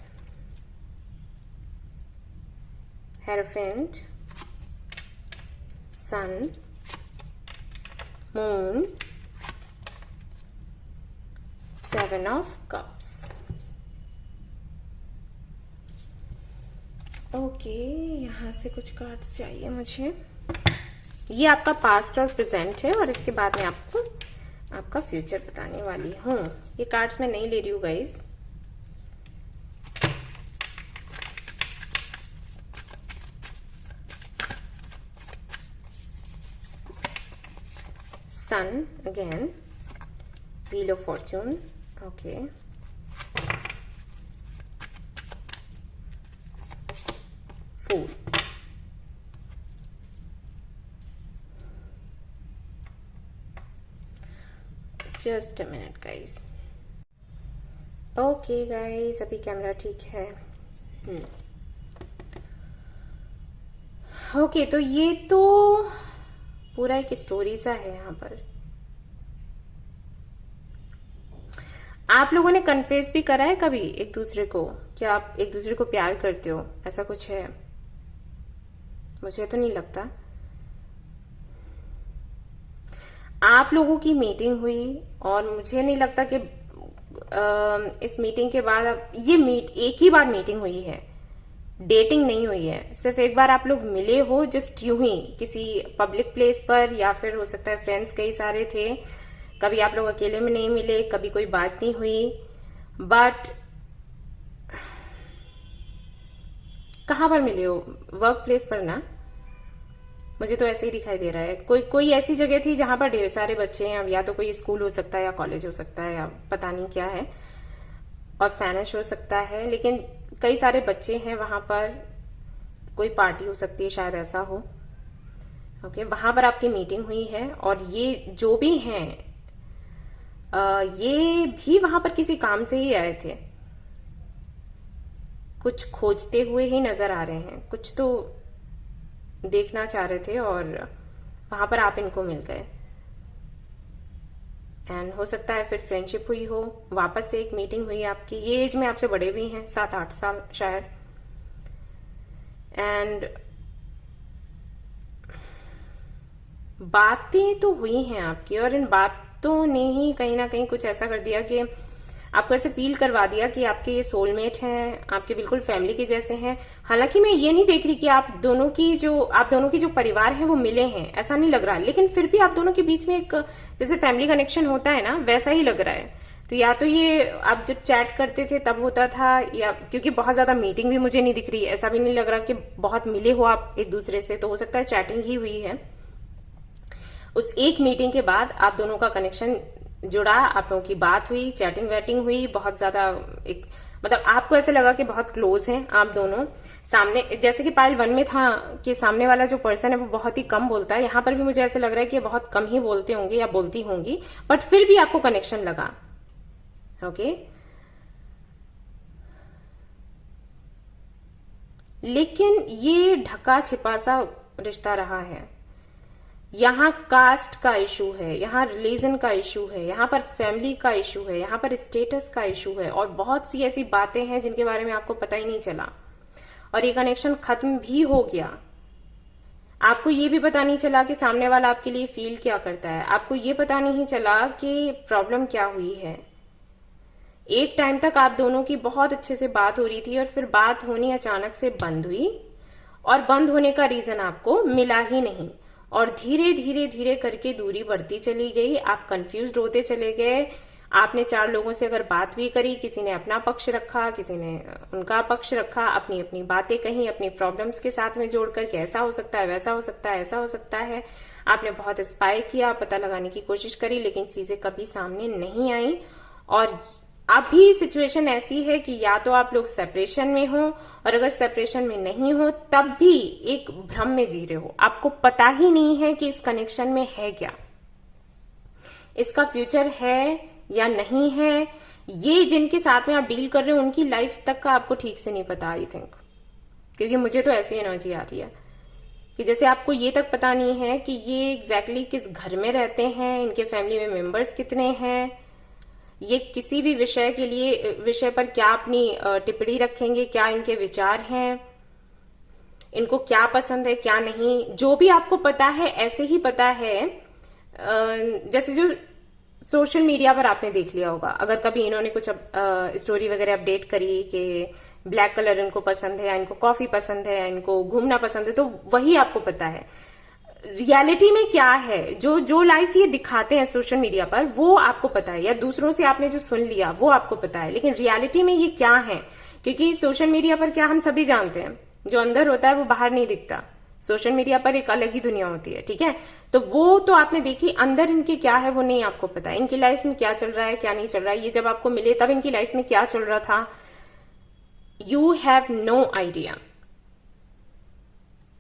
Speaker 1: Hierophant, Sun, Moon, Seven of Cups। Okay, यहाँ से कुछ कार्ड्स चाहिए मुझे। ये आपका पास्ट और प्रेजेंट है और इसके बाद मैं आपको आपका फ्यूचर बताने वाली हूँ। ये कार्ड्स मैं नहीं ले रही हूँ guys. Sun again, Wheel of Fortune, okay, Fool, just a minute guys। okay guys, अभी कैमरा ठीक है। ओके, तो ये तो पूरा एक स्टोरी सा है। यहाँ पर आप लोगों ने कन्फेस भी करा है कभी एक दूसरे को, क्या आप एक दूसरे को प्यार करते हो, ऐसा कुछ है? मुझे तो नहीं लगता। आप लोगों की मीटिंग हुई और मुझे नहीं लगता कि इस मीटिंग के बाद एक ही बार मीटिंग हुई है, डेटिंग नहीं हुई है। सिर्फ एक बार आप लोग मिले हो, जस्ट यूं ही किसी पब्लिक प्लेस पर, या फिर हो सकता है फ्रेंड्स कई सारे थे। कभी आप लोग अकेले में नहीं मिले, कभी कोई बात नहीं हुई, बट कहां पर मिले हो? वर्क प्लेस पर ना? मुझे तो ऐसे ही दिखाई दे रहा है। कोई ऐसी जगह थी जहां पर ढेर सारे बच्चे हैं। अब या तो कोई स्कूल हो सकता है या कॉलेज हो सकता है या पता नहीं क्या है, और फैनिश हो सकता है, लेकिन कई सारे बच्चे हैं वहां पर। कोई पार्टी हो सकती है, शायद ऐसा हो। ओके, वहां पर आपकी मीटिंग हुई है और ये जो भी हैं ये भी वहां पर किसी काम से ही आए थे। कुछ खोजते हुए ही नजर आ रहे हैं, कुछ तो देखना चाह रहे थे और वहां पर आप इनको मिल गए। एंड हो सकता है फिर फ्रेंडशिप हुई हो, वापस से एक मीटिंग हुई आपकी। ये एज में आपसे बड़े भी हैं, 7-8 साल शायद। एंड बातें तो हुई हैं आपकी, और इन बातों ने ही कहीं ना कहीं कुछ ऐसा कर दिया कि आपको ऐसे फील करवा दिया कि आपके ये सोलमेट हैं, आपके बिल्कुल फैमिली के जैसे हैं। हालांकि मैं ये नहीं देख रही कि आप दोनों की जो परिवार है वो मिले हैं, ऐसा नहीं लग रहा, लेकिन फिर भी आप दोनों के बीच में एक जैसे फैमिली कनेक्शन होता है ना, वैसा ही लग रहा है। तो या तो ये आप जब चैट करते थे तब होता था, या क्योंकि बहुत ज्यादा मीटिंग भी मुझे नहीं दिख रही, ऐसा भी नहीं लग रहा कि बहुत मिले हो आप एक दूसरे से, तो हो सकता है चैटिंग ही हुई है। उस एक मीटिंग के बाद आप दोनों का कनेक्शन जुड़ा, आप लोगों की बात हुई, चैटिंग वैटिंग हुई, बहुत ज्यादा एक मतलब आपको ऐसे लगा कि बहुत क्लोज हैं आप दोनों। सामने जैसे कि पाइल 1 में था कि सामने वाला जो पर्सन है वो बहुत ही कम बोलता है, यहाँ पर भी मुझे ऐसे लग रहा है कि बहुत कम ही बोलते होंगे या बोलती होंगी, बट फिर भी आपको कनेक्शन लगा। ओके, लेकिन ये ढका छिपा सा रिश्ता रहा है। यहाँ कास्ट का इशू है, यहाँ रिलीजन का इशू है, यहाँ पर फैमिली का इशू है, यहाँ पर स्टेटस का इशू है, और बहुत सी ऐसी बातें हैं जिनके बारे में आपको पता ही नहीं चला, और ये कनेक्शन खत्म भी हो गया। आपको ये भी पता नहीं चला कि सामने वाला आपके लिए फील क्या करता है, आपको ये पता नहीं चला कि प्रॉब्लम क्या हुई है। एक टाइम तक आप दोनों की बहुत अच्छे से बात हो रही थी और फिर बात होनी अचानक से बंद हुई, और बंद होने का रीजन आपको मिला ही नहीं, और धीरे धीरे धीरे करके दूरी बढ़ती चली गई। आप कंफ्यूज होते चले गए। आपने 4 लोगों से अगर बात भी करी, किसी ने अपना पक्ष रखा, किसी ने उनका पक्ष रखा, अपनी अपनी बातें कही, अपनी प्रॉब्लम्स के साथ में जोड़कर कि ऐसा हो सकता है, वैसा हो सकता है, ऐसा हो सकता है। आपने बहुत स्पाई किया, पता लगाने की कोशिश करी, लेकिन चीजें कभी सामने नहीं आई। और अभी सिचुएशन ऐसी है कि या तो आप लोग सेपरेशन में हो, और अगर सेपरेशन में नहीं हो तब भी एक भ्रम में जी रहे हो। आपको पता ही नहीं है कि इस कनेक्शन में है क्या, इसका फ्यूचर है या नहीं है। ये जिनके साथ में आप डील कर रहे हो उनकी लाइफ तक का आपको ठीक से नहीं पता, आई थिंक, क्योंकि मुझे तो ऐसी एनर्जी आ रही है कि जैसे आपको ये तक पता नहीं है कि ये एग्जैक्टली किस घर में रहते हैं, इनके फैमिली में मेंबर्स कितने हैं, ये किसी भी विषय पर क्या अपनी टिप्पणी रखेंगे, क्या इनके विचार हैं, इनको क्या पसंद है क्या नहीं। जो भी आपको पता है ऐसे ही पता है, जैसे जो सोशल मीडिया पर आपने देख लिया होगा, अगर कभी इन्होंने कुछ स्टोरी वगैरह अपडेट करी कि ब्लैक कलर इनको पसंद है, या इनको कॉफी पसंद है, या इनको घूमना पसंद है, तो वही आपको पता है। रियलिटी में क्या है, जो लाइफ ये दिखाते हैं सोशल मीडिया पर, वो आपको पता है, या दूसरों से आपने जो सुन लिया वो आपको पता है, लेकिन रियलिटी में ये क्या है, क्योंकि सोशल मीडिया पर क्या हम सभी जानते हैं, जो अंदर होता है वो बाहर नहीं दिखता। सोशल मीडिया पर एक अलग ही दुनिया होती है, ठीक है। तो वो तो आपने देखी, अंदर इनके क्या है वो नहीं आपको पता, इनकी लाइफ में क्या चल रहा है क्या नहीं चल रहा है। ये जब आपको मिले तब इनकी लाइफ में क्या चल रहा था, you have no idea.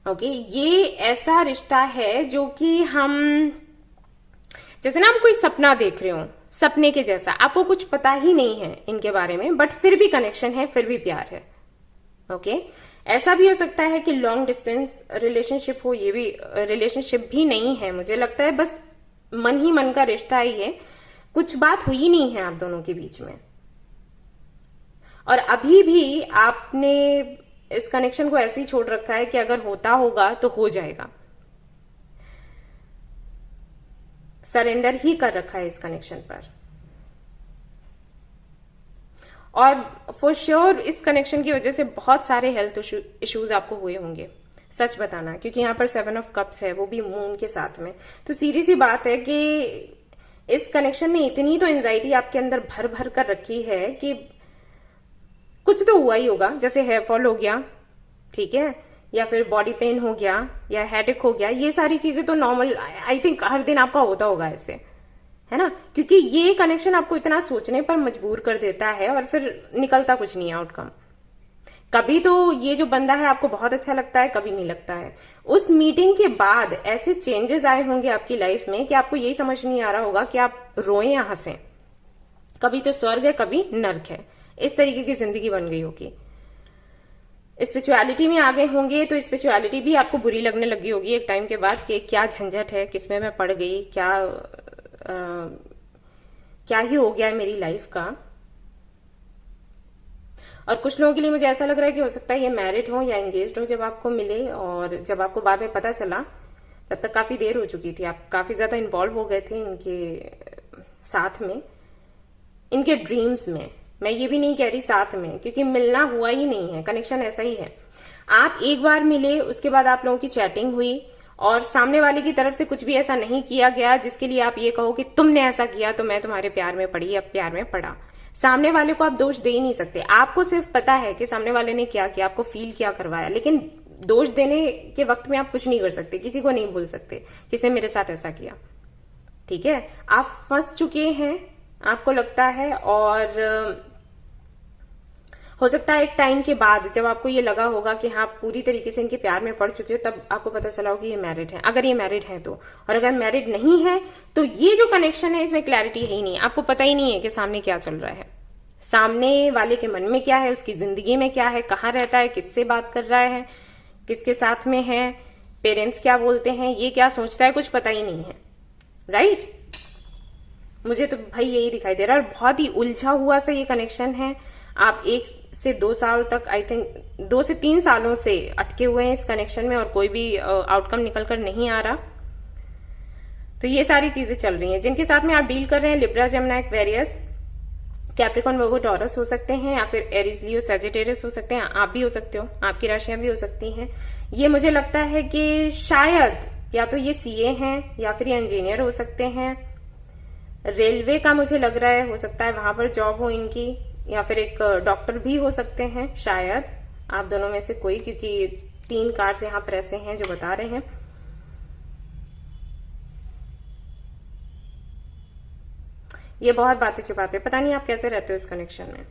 Speaker 1: Okay, ये ऐसा रिश्ता है जो कि हम, जैसे ना हम कोई सपना देख रहे हो, सपने के जैसा, आपको कुछ पता ही नहीं है इनके बारे में, बट फिर भी कनेक्शन है, फिर भी प्यार है। ओके, ऐसा भी हो सकता है कि लॉन्ग डिस्टेंस रिलेशनशिप हो, ये भी रिलेशनशिप भी नहीं है, मुझे लगता है बस मन ही मन का रिश्ता ही है, कुछ बात हुई नहीं है आप दोनों के बीच में, और अभी भी आपने इस कनेक्शन को ऐसे ही छोड़ रखा है कि अगर होता होगा तो हो जाएगा, सरेंडर ही कर रखा है इस कनेक्शन पर। और फॉर श्योर इस कनेक्शन की वजह से बहुत सारे हेल्थ इश्यूज आपको हुए होंगे, सच बताना, क्योंकि यहाँ पर 7 ऑफ कप्स है, वो भी मून के साथ में। तो सीधी सी बात है कि इस कनेक्शन ने इतनी तो एंजाइटी आपके अंदर भर भर कर रखी है कि कुछ तो हुआ ही होगा, जैसे हेयर फॉल हो गया, ठीक है, या फिर बॉडी पेन हो गया, या हेडेक हो गया। ये सारी चीजें तो नॉर्मल, आई थिंक हर दिन आपका होता होगा ऐसे, है ना, क्योंकि ये कनेक्शन आपको इतना सोचने पर मजबूर कर देता है और फिर निकलता कुछ नहीं है आउटकम। कभी तो ये जो बंदा है आपको बहुत अच्छा लगता है, कभी नहीं लगता है। उस मीटिंग के बाद ऐसे चेंजेस आए होंगे आपकी लाइफ में कि आपको यही समझ नहीं आ रहा होगा कि आप रोएं या हंसें। कभी तो स्वर्ग है, कभी नर्क है, इस तरीके की जिंदगी बन गई होगी। स्पिरिचुअलिटी में आ गए होंगे तो स्पिरिचुअलिटी भी आपको बुरी लगने लगी होगी एक टाइम के बाद कि क्या झंझट है, किसमें मैं पड़ गई, क्या ही हो गया है मेरी लाइफ का। और कुछ लोगों के लिए मुझे ऐसा लग रहा है कि हो सकता है ये मैरिड हो या एंगेज्ड हो जब आपको मिले, और जब आपको बाद में पता चला तब तक काफी देर हो चुकी थी, आप काफी ज्यादा इन्वॉल्व हो गए थे इनके साथ में, इनके ड्रीम्स में। मैं ये भी नहीं कह रही साथ में, क्योंकि मिलना हुआ ही नहीं है, कनेक्शन ऐसा ही है। आप एक बार मिले, उसके बाद आप लोगों की चैटिंग हुई, और सामने वाले की तरफ से कुछ भी ऐसा नहीं किया गया जिसके लिए आप ये कहो कि तुमने ऐसा किया तो मैं तुम्हारे प्यार में पड़ी या प्यार में पड़ा। सामने वाले को आप दोष दे ही नहीं सकते, आपको सिर्फ पता है कि सामने वाले ने क्या किया, आपको फील क्या करवाया, लेकिन दोष देने के वक्त में आप कुछ नहीं कर सकते, किसी को नहीं बोल सकते किसने मेरे साथ ऐसा किया, ठीक है। आप फंस चुके हैं आपको लगता है, और हो सकता है एक टाइम के बाद जब आपको ये लगा होगा कि हाँ पूरी तरीके से इनके प्यार में पड़ चुके हो, तब आपको पता चला होगा कि ये मैरिड है, अगर ये मैरिड है तो। और अगर मैरिड नहीं है तो ये जो कनेक्शन है इसमें क्लैरिटी है ही नहीं, आपको पता ही नहीं है कि सामने क्या चल रहा है, सामने वाले के मन में क्या है, उसकी जिंदगी में क्या है, कहाँ रहता है, किससे बात कर रहा है, किसके साथ में है, पेरेंट्स क्या बोलते हैं, ये क्या सोचता है, कुछ पता ही नहीं है, राइट। मुझे तो भाई यही दिखाई दे रहा है, और बहुत ही उलझा हुआ सा ये कनेक्शन है। आप 1 से 2 साल तक, आई थिंक 2 से 3 सालों से अटके हुए हैं इस कनेक्शन में और कोई भी आउटकम निकल कर नहीं आ रहा। तो ये सारी चीजें चल रही हैं। जिनके साथ में आप डील कर रहे हैं, लिब्रा, जेमिनी, एक्वेरियस, कैप्रिकॉर्न, वर्गो, टॉरस हो सकते हैं, या फिर एरीज, लियो, सजिटेरियस हो सकते हैं। आप भी हो सकते हो, आपकी राशियां भी हो सकती हैं। ये मुझे लगता है कि शायद या तो ये सीए हैं या फिर ये इंजीनियर हो सकते हैं। रेलवे का मुझे लग रहा है, हो सकता है वहां पर जॉब हो इनकी, या फिर एक डॉक्टर भी हो सकते हैं शायद, आप दोनों में से कोई, क्योंकि 3 कार्ड्स यहाँ पर ऐसे हैं जो बता रहे हैं। ये बहुत बातें छुपाते हैं, पता नहीं आप कैसे रहते हो इस कनेक्शन में।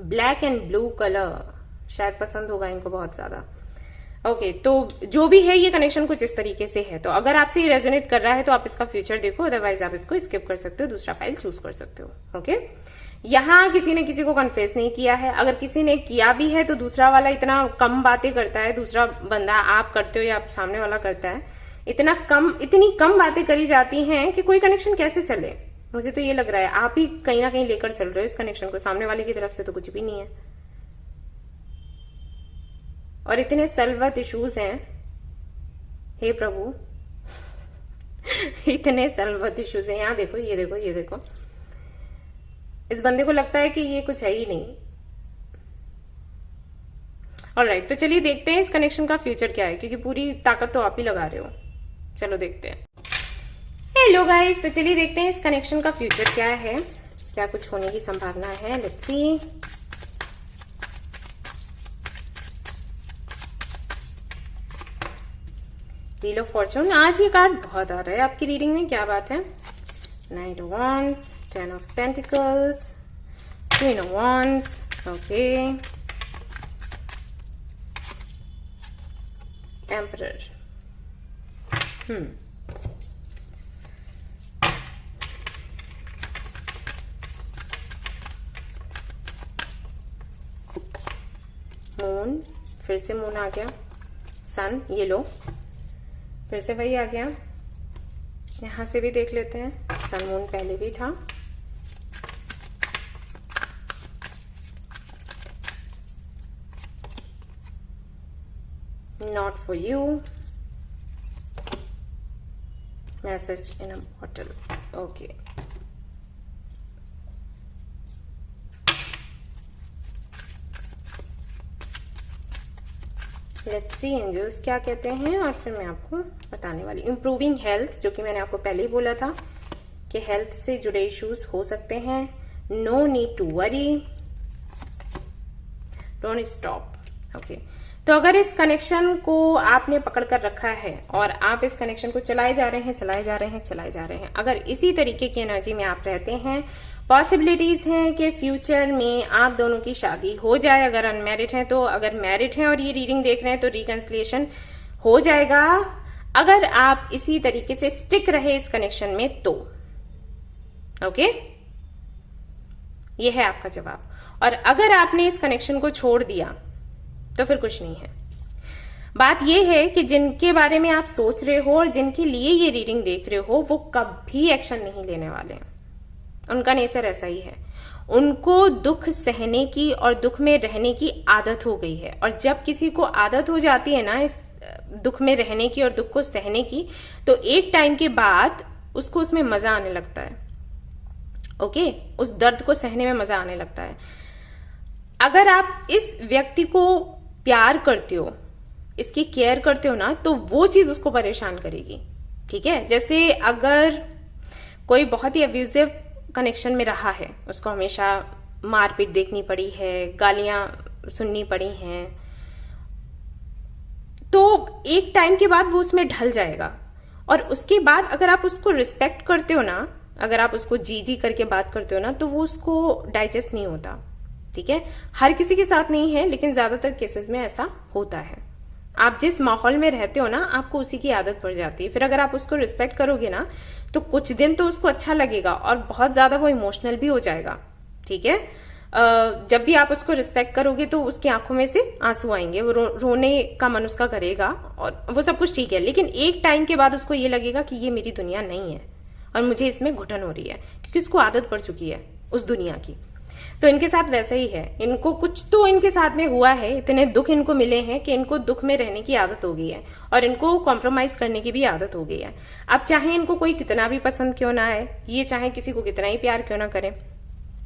Speaker 1: ब्लैक एंड ब्लू कलर शायद पसंद होगा इनको बहुत ज्यादा। ओके, तो जो भी है ये कनेक्शन कुछ इस तरीके से है। तो अगर आपसे ये रेजोनेट कर रहा है तो आप इसका फ्यूचर देखो, अदरवाइज आप इसको स्किप कर सकते हो, दूसरा फाइल चूज कर सकते हो। ओके, यहाँ किसी ने किसी को कन्फेस नहीं किया है। अगर किसी ने किया भी है तो दूसरा वाला इतना कम बातें करता है, दूसरा बंदा, आप करते हो या आप सामने वाला करता है, इतनी कम बातें करी जाती हैं कि कोई कनेक्शन कैसे चले। मुझे तो ये लग रहा है आप ही कहीं ना कहीं लेकर चल रहे हो इस कनेक्शन को, सामने वाले की तरफ से तो कुछ भी नहीं है। और इतने सेल्फ इश्यूज हैं, हे प्रभु इतने सेल्फ इश्यूज हैं। यहाँ देखो, ये देखो, ये देखो, इस बंदे को लगता है कि ये कुछ है ही नहीं। ऑलराइट, तो चलिए देखते हैं इस कनेक्शन का फ्यूचर क्या है, क्योंकि पूरी ताकत तो आप ही लगा रहे हो। चलो देखते हैं। हेलो गाइस, तो चलिए देखते हैं इस कनेक्शन का फ्यूचर क्या है, क्या कुछ होने की संभावना है। Let's see. Wheel of Fortune, आज ये कार्ड बहुत आ रहा है आपकी रीडिंग में, क्या बात है। Night of wands, 10 of pentacles, queen of wands, okay, emperor, moon, फिर से मून आ गया, सन, ये लो, फिर से वही आ गया। यहां से भी देख लेते हैं, सन मून पहले भी था। Not for you, message in a bottle, okay. Let's see angels क्या कहते हैं, और फिर मैं आपको बताने वाली। इम्प्रूविंग हेल्थ, जो कि मैंने आपको पहले ही बोला था कि हेल्थ से जुड़े इश्यूज हो सकते हैं। No need to worry, don't stop, okay. तो अगर इस कनेक्शन को आपने पकड़ कर रखा है और आप इस कनेक्शन को चलाए जा रहे हैं, चलाए जा रहे हैं, चलाए जा रहे हैं, अगर इसी तरीके की एनर्जी में आप रहते हैं, पॉसिबिलिटीज हैं कि फ्यूचर में आप दोनों की शादी हो जाए। अगर अनमैरिड हैं तो, अगर मैरिड हैं और ये रीडिंग देख रहे हैं तो रिकंसिलिएशन हो जाएगा, अगर आप इसी तरीके से स्टिक रहे इस कनेक्शन में तो। ओके, ये है आपका जवाब। और अगर आपने इस कनेक्शन को छोड़ दिया तो फिर कुछ नहीं है। बात यह है कि जिनके बारे में आप सोच रहे हो और जिनके लिए ये रीडिंग देख रहे हो, वो कभी एक्शन नहीं लेने वाले हैं। उनका नेचर ऐसा ही है। उनको दुख सहने की और दुख में रहने की आदत हो गई है, और जब किसी को आदत हो जाती है ना इस दुख में रहने की और दुख को सहने की, तो एक टाइम के बाद उसको उसमें मजा आने लगता है। ओके, उस दर्द को सहने में मजा आने लगता है। अगर आप इस व्यक्ति को प्यार करते हो, इसकी केयर करते हो ना, तो वो चीज उसको परेशान करेगी। ठीक है, जैसे अगर कोई बहुत ही अब्यूजिव कनेक्शन में रहा है, उसको हमेशा मारपीट देखनी पड़ी है, गालियां सुननी पड़ी हैं, तो एक टाइम के बाद वो उसमें ढल जाएगा। और उसके बाद अगर आप उसको रिस्पेक्ट करते हो ना, अगर आप उसको जी जी करके बात करते हो ना, तो वो उसको डाइजेस्ट नहीं होता। ठीक है, हर किसी के साथ नहीं है, लेकिन ज्यादातर केसेस में ऐसा होता है। आप जिस माहौल में रहते हो ना, आपको उसी की आदत पड़ जाती है। फिर अगर आप उसको रिस्पेक्ट करोगे ना, तो कुछ दिन तो उसको अच्छा लगेगा और बहुत ज्यादा वो इमोशनल भी हो जाएगा। ठीक है, जब भी आप उसको रिस्पेक्ट करोगे तो उसकी आंखों में से आंसू आएंगे, वो रोने का मन उसका करेगा और वो सब कुछ ठीक है। लेकिन एक टाइम के बाद उसको ये लगेगा कि ये मेरी दुनिया नहीं है, और मुझे इसमें घुटन हो रही है, क्योंकि उसको आदत पड़ चुकी है उस दुनिया की। तो इनके साथ वैसा ही है, इनको कुछ तो इनके साथ में हुआ है, इतने दुख इनको मिले हैं कि इनको दुख में रहने की आदत हो गई है और इनको कॉम्प्रोमाइज करने की भी आदत हो गई है। अब चाहे इनको कोई कितना भी पसंद क्यों ना आए, ये चाहे किसी को कितना ही प्यार क्यों ना करे,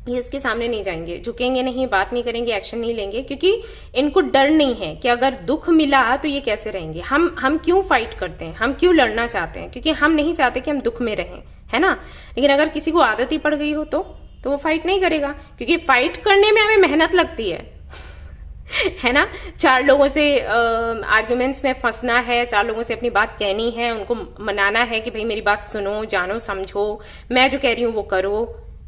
Speaker 1: ये उसके सामने नहीं जाएंगे, झुकेंगे नहीं, बात नहीं करेंगे, एक्शन नहीं लेंगे, क्योंकि इनको डर नहीं है कि अगर दुख मिला तो ये कैसे रहेंगे। हम क्यों फाइट करते हैं, हम क्यों लड़ना चाहते हैं, क्योंकि हम नहीं चाहते कि हम दुख में रहें, है ना। लेकिन अगर किसी को आदत ही पड़ गई हो तो वो फाइट नहीं करेगा, क्योंकि फाइट करने में हमें मेहनत लगती है ना। 4 लोगों से आर्ग्यूमेंट्स में फंसना है, 4 लोगों से अपनी बात कहनी है, उनको मनाना है कि भाई मेरी बात सुनो, जानो, समझो, मैं जो कह रही हूं वो करो,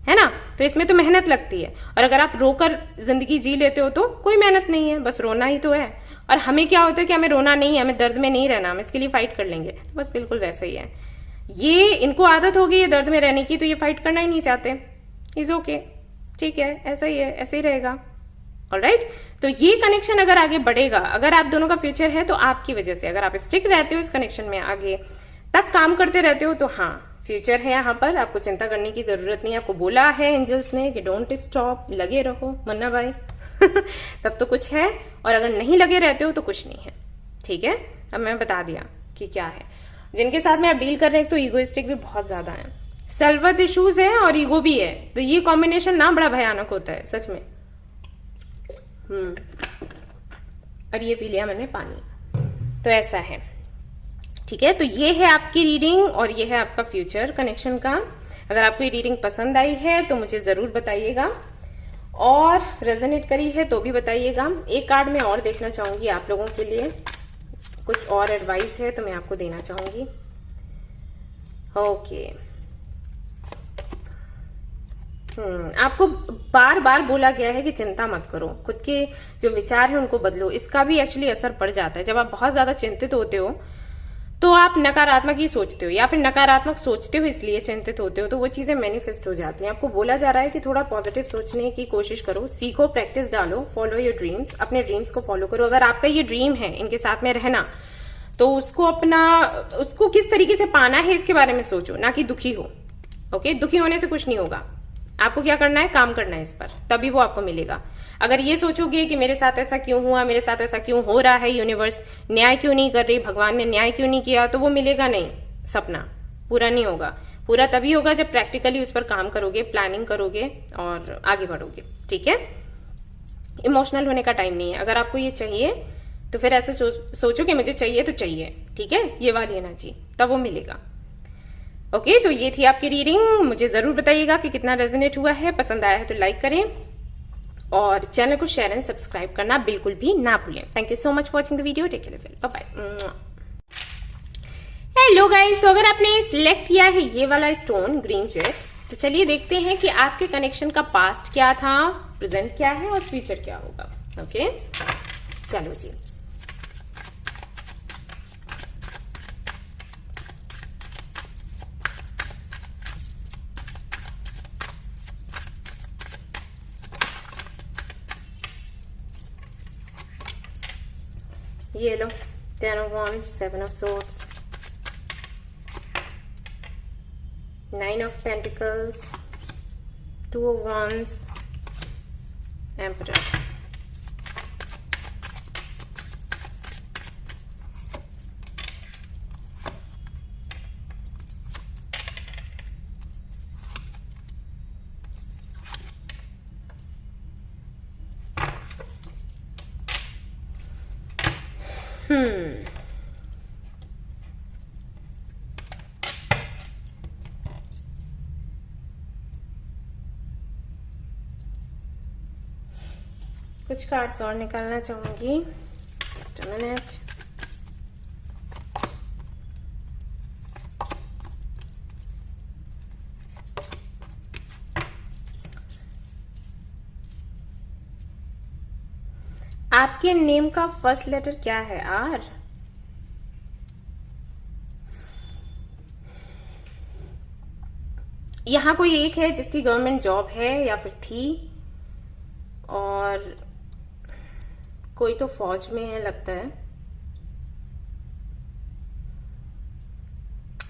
Speaker 1: है ना। तो इसमें तो मेहनत लगती है। और अगर आप रोकर जिंदगी जी लेते हो तो कोई मेहनत नहीं है, बस रोना ही तो है। और हमें क्या होता है कि हमें रोना नहीं है, हमें दर्द में नहीं रहना, हम इसके लिए फाइट कर लेंगे। बस बिल्कुल वैसे ही है, ये इनको आदत हो गई है दर्द में रहने की, तो ये फाइट करना ही नहीं चाहते। इज ओके, ठीक है, ऐसा ही है, ऐसे ही रहेगा। ऑलराइट, तो ये कनेक्शन अगर आगे बढ़ेगा, अगर आप दोनों का फ्यूचर है तो आपकी वजह से, अगर आप स्टिक रहते हो इस कनेक्शन में, आगे तक काम करते रहते हो, तो हाँ फ्यूचर है यहाँ पर, आपको चिंता करने की जरूरत नहीं है। आपको बोला है एंजल्स ने कि डोंट स्टॉप, लगे रहो मन्ना भाई तब तो कुछ है, और अगर नहीं लगे रहते हो तो कुछ नहीं है, ठीक है। अब मैं बता दिया कि क्या है। जिनके साथ में आप डील कर रहे हैं तो ईगोइस्टिक भी बहुत ज्यादा है, सेल्फ वर्थ इश्यूज है और ईगो भी है, तो ये कॉम्बिनेशन ना बड़ा भयानक होता है सच में। और ये पी लिया मैंने पानी, तो ऐसा है, ठीक है। तो ये है आपकी रीडिंग और ये है आपका फ्यूचर कनेक्शन का। अगर आपको ये रीडिंग पसंद आई है तो मुझे जरूर बताइएगा, और रेजोनेट करी है तो भी बताइएगा। एक कार्ड मैं और देखना चाहूंगी आप लोगों के लिए, कुछ और एडवाइस है तो मैं आपको देना चाहूंगी। ओके, आपको बार बार बोला गया है कि चिंता मत करो, खुद के जो विचार है उनको बदलो। इसका भी एक्चुअली असर पड़ जाता है। जब आप बहुत ज्यादा चिंतित होते हो तो आप नकारात्मक ही सोचते हो, या फिर नकारात्मक सोचते हो इसलिए चिंतित होते हो, तो वो चीजें मैनिफेस्ट हो जाती हैं। आपको बोला जा रहा है कि थोड़ा पॉजिटिव सोचने की कोशिश करो, सीखो, प्रैक्टिस डालो, फॉलो योर ड्रीम्स, अपने ड्रीम्स को फॉलो करो। अगर आपका ये ड्रीम है इनके साथ में रहना, तो उसको किस तरीके से पाना है इसके बारे में सोचो, ना कि दुखी हो। ओके, दुखी होने से कुछ नहीं होगा। आपको क्या करना है, काम करना है इस पर, तभी वो आपको मिलेगा। अगर ये सोचोगे कि मेरे साथ ऐसा क्यों हुआ, मेरे साथ ऐसा क्यों हो रहा है, यूनिवर्स न्याय क्यों नहीं कर रही, भगवान ने न्याय क्यों नहीं किया, तो वो मिलेगा नहीं, सपना पूरा नहीं होगा। पूरा तभी होगा जब प्रैक्टिकली उस पर काम करोगे, प्लानिंग करोगे और आगे बढ़ोगे, ठीक है। इमोशनल होने का टाइम नहीं है। अगर आपको ये चाहिए तो फिर ऐसे सोचो कि मुझे चाहिए तो चाहिए, ठीक है, ये वाली एनर्जी, तब वो मिलेगा। ओके, तो ये थी आपकी रीडिंग। मुझे जरूर बताइएगा कि कितना रेजोनेट हुआ है। पसंद आया है तो लाइक करें और चैनल को शेयर एंड सब्सक्राइब करना बिल्कुल भी ना भूलें। Thank you so much for watching the video. Take care, bye bye. Hello guys, तो अगर आपने सिलेक्ट किया है ये वाला स्टोन ग्रीन जेड, तो चलिए देखते हैं कि आपके कनेक्शन का पास्ट क्या था, प्रेजेंट क्या है और फ्यूचर क्या होगा। ओके, चलो जी। ये लो, 10 of Wands, 7 of Swords, 9 of Pentacles, 2 of Wands, Emperor. कुछ कार्ड्स और निकालना चाहूंगी, जस्ट अ मिनट। आपके नेम का फर्स्ट लेटर क्या है? आर। यहां कोई एक है जिसकी गवर्नमेंट जॉब है या फिर थी, और कोई तो फौज में है लगता है।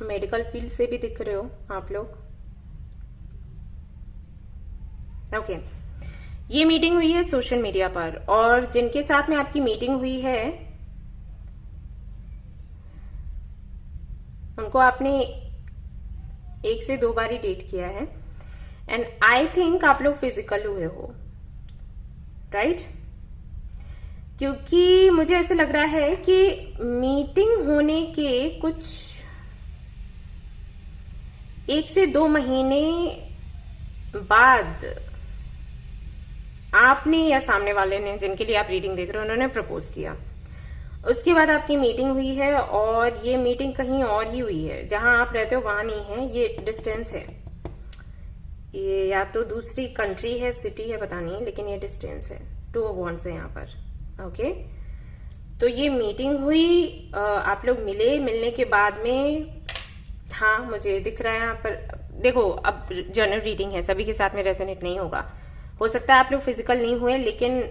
Speaker 1: मेडिकल फील्ड से भी दिख रहे हो आप लोग। ओके, ये मीटिंग हुई है सोशल मीडिया पर, और जिनके साथ में आपकी मीटिंग हुई है उनको आपने 1 से 2 बार ही डेट किया है, एंड आई थिंक आप लोग फिजिकल हुए हो, राइट? क्योंकि मुझे ऐसे लग रहा है कि मीटिंग होने के कुछ 1 से 2 महीने बाद आपने या सामने वाले ने, जिनके लिए आप रीडिंग देख रहे हो, उन्होंने प्रपोज किया। उसके बाद आपकी मीटिंग हुई है, और ये मीटिंग कहीं और ही हुई है, जहां आप रहते हो वहां नहीं है, ये डिस्टेंस है, ये या तो दूसरी कंट्री है, सिटी है, पता नहीं, लेकिन ये डिस्टेंस है। 2 ऑफ वांड्स है यहाँ पर। ओके, तो ये मीटिंग हुई, आप लोग मिले, मिलने के बाद में, हाँ मुझे दिख रहा है यहाँ पर। देखो, अब जनरल रीडिंग है, सभी के साथ में रेजोनेट नहीं होगा, हो सकता है आप लोग फिजिकल नहीं हुए, लेकिन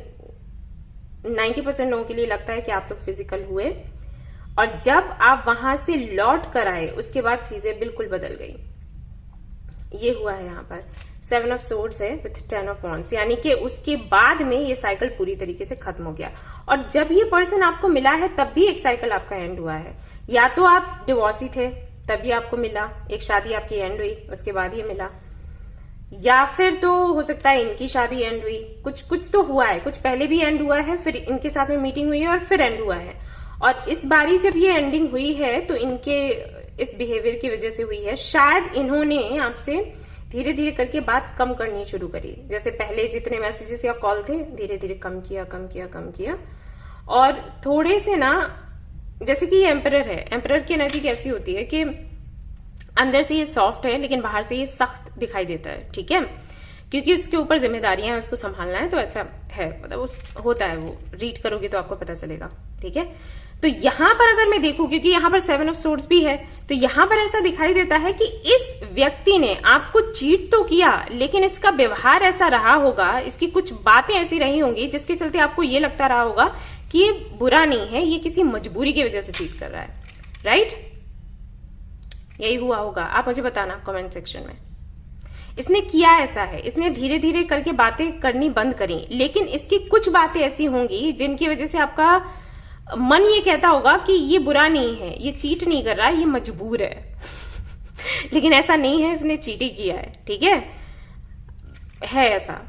Speaker 1: 90% लोगों के लिए लगता है कि आप लोग फिजिकल हुए, और जब आप वहां से लौट कर आए उसके बाद चीजें बिल्कुल बदल गई। ये हुआ है यहाँ पर 7 ऑफ सोर्ड्स है विथ 10 ऑफ वॉन्ड्स, यानी कि उसके बाद में ये साइकिल पूरी तरीके से खत्म हो गया। और जब ये पर्सन आपको मिला है तब भी एक साइकिल आपका एंड हुआ है। या तो आप डिवोर्सी थे तभी आपको मिला, एक शादी आपकी एंड हुई, उसके बाद ये मिला, या फिर तो हो सकता है इनकी शादी एंड हुई, कुछ तो हुआ है, कुछ पहले भी एंड हुआ है, फिर इनके साथ में मीटिंग हुई है और फिर एंड हुआ है। और इस बारी जब ये एंडिंग हुई है तो इनके इस बिहेवियर की वजह से हुई है। शायद इन्होंने आपसे धीरे धीरे करके बात कम करनी शुरू करी, जैसे पहले जितने मैसेजेस या कॉल थे धीरे धीरे कम किया, और थोड़े से ना, जैसे कि ये एम्परर है, एम्परर की एनर्जी कैसी होती है कि अंदर से ये सॉफ्ट है लेकिन बाहर से ये सख्त दिखाई देता है, ठीक है, क्योंकि उसके ऊपर जिम्मेदारियां हैं, उसको संभालना है, तो ऐसा है, मतलब होता है, वो रीड करोगे तो आपको पता चलेगा, ठीक है। तो यहां पर अगर मैं देखूं, क्योंकि यहां पर 7 ऑफ सोर्ड्स भी है, तो यहां पर ऐसा दिखाई देता है कि इस व्यक्ति ने आपको चीट तो किया, लेकिन इसका व्यवहार ऐसा रहा होगा, इसकी कुछ बातें ऐसी रही होंगी जिसके चलते आपको ये लगता रहा होगा कि ये बुरा नहीं है, ये किसी मजबूरी की वजह से चीट कर रहा है, राइट? यही हुआ होगा, आप मुझे बताना कमेंट सेक्शन में। इसने किया ऐसा है, इसने धीरे धीरे करके बातें करनी बंद करी, लेकिन इसकी कुछ बातें ऐसी होंगी जिनकी वजह से आपका मन ये कहता होगा कि ये बुरा नहीं है, ये चीट नहीं कर रहा, ये मजबूर है लेकिन ऐसा नहीं है, इसने चीट ही किया है, ठीक है ऐसा।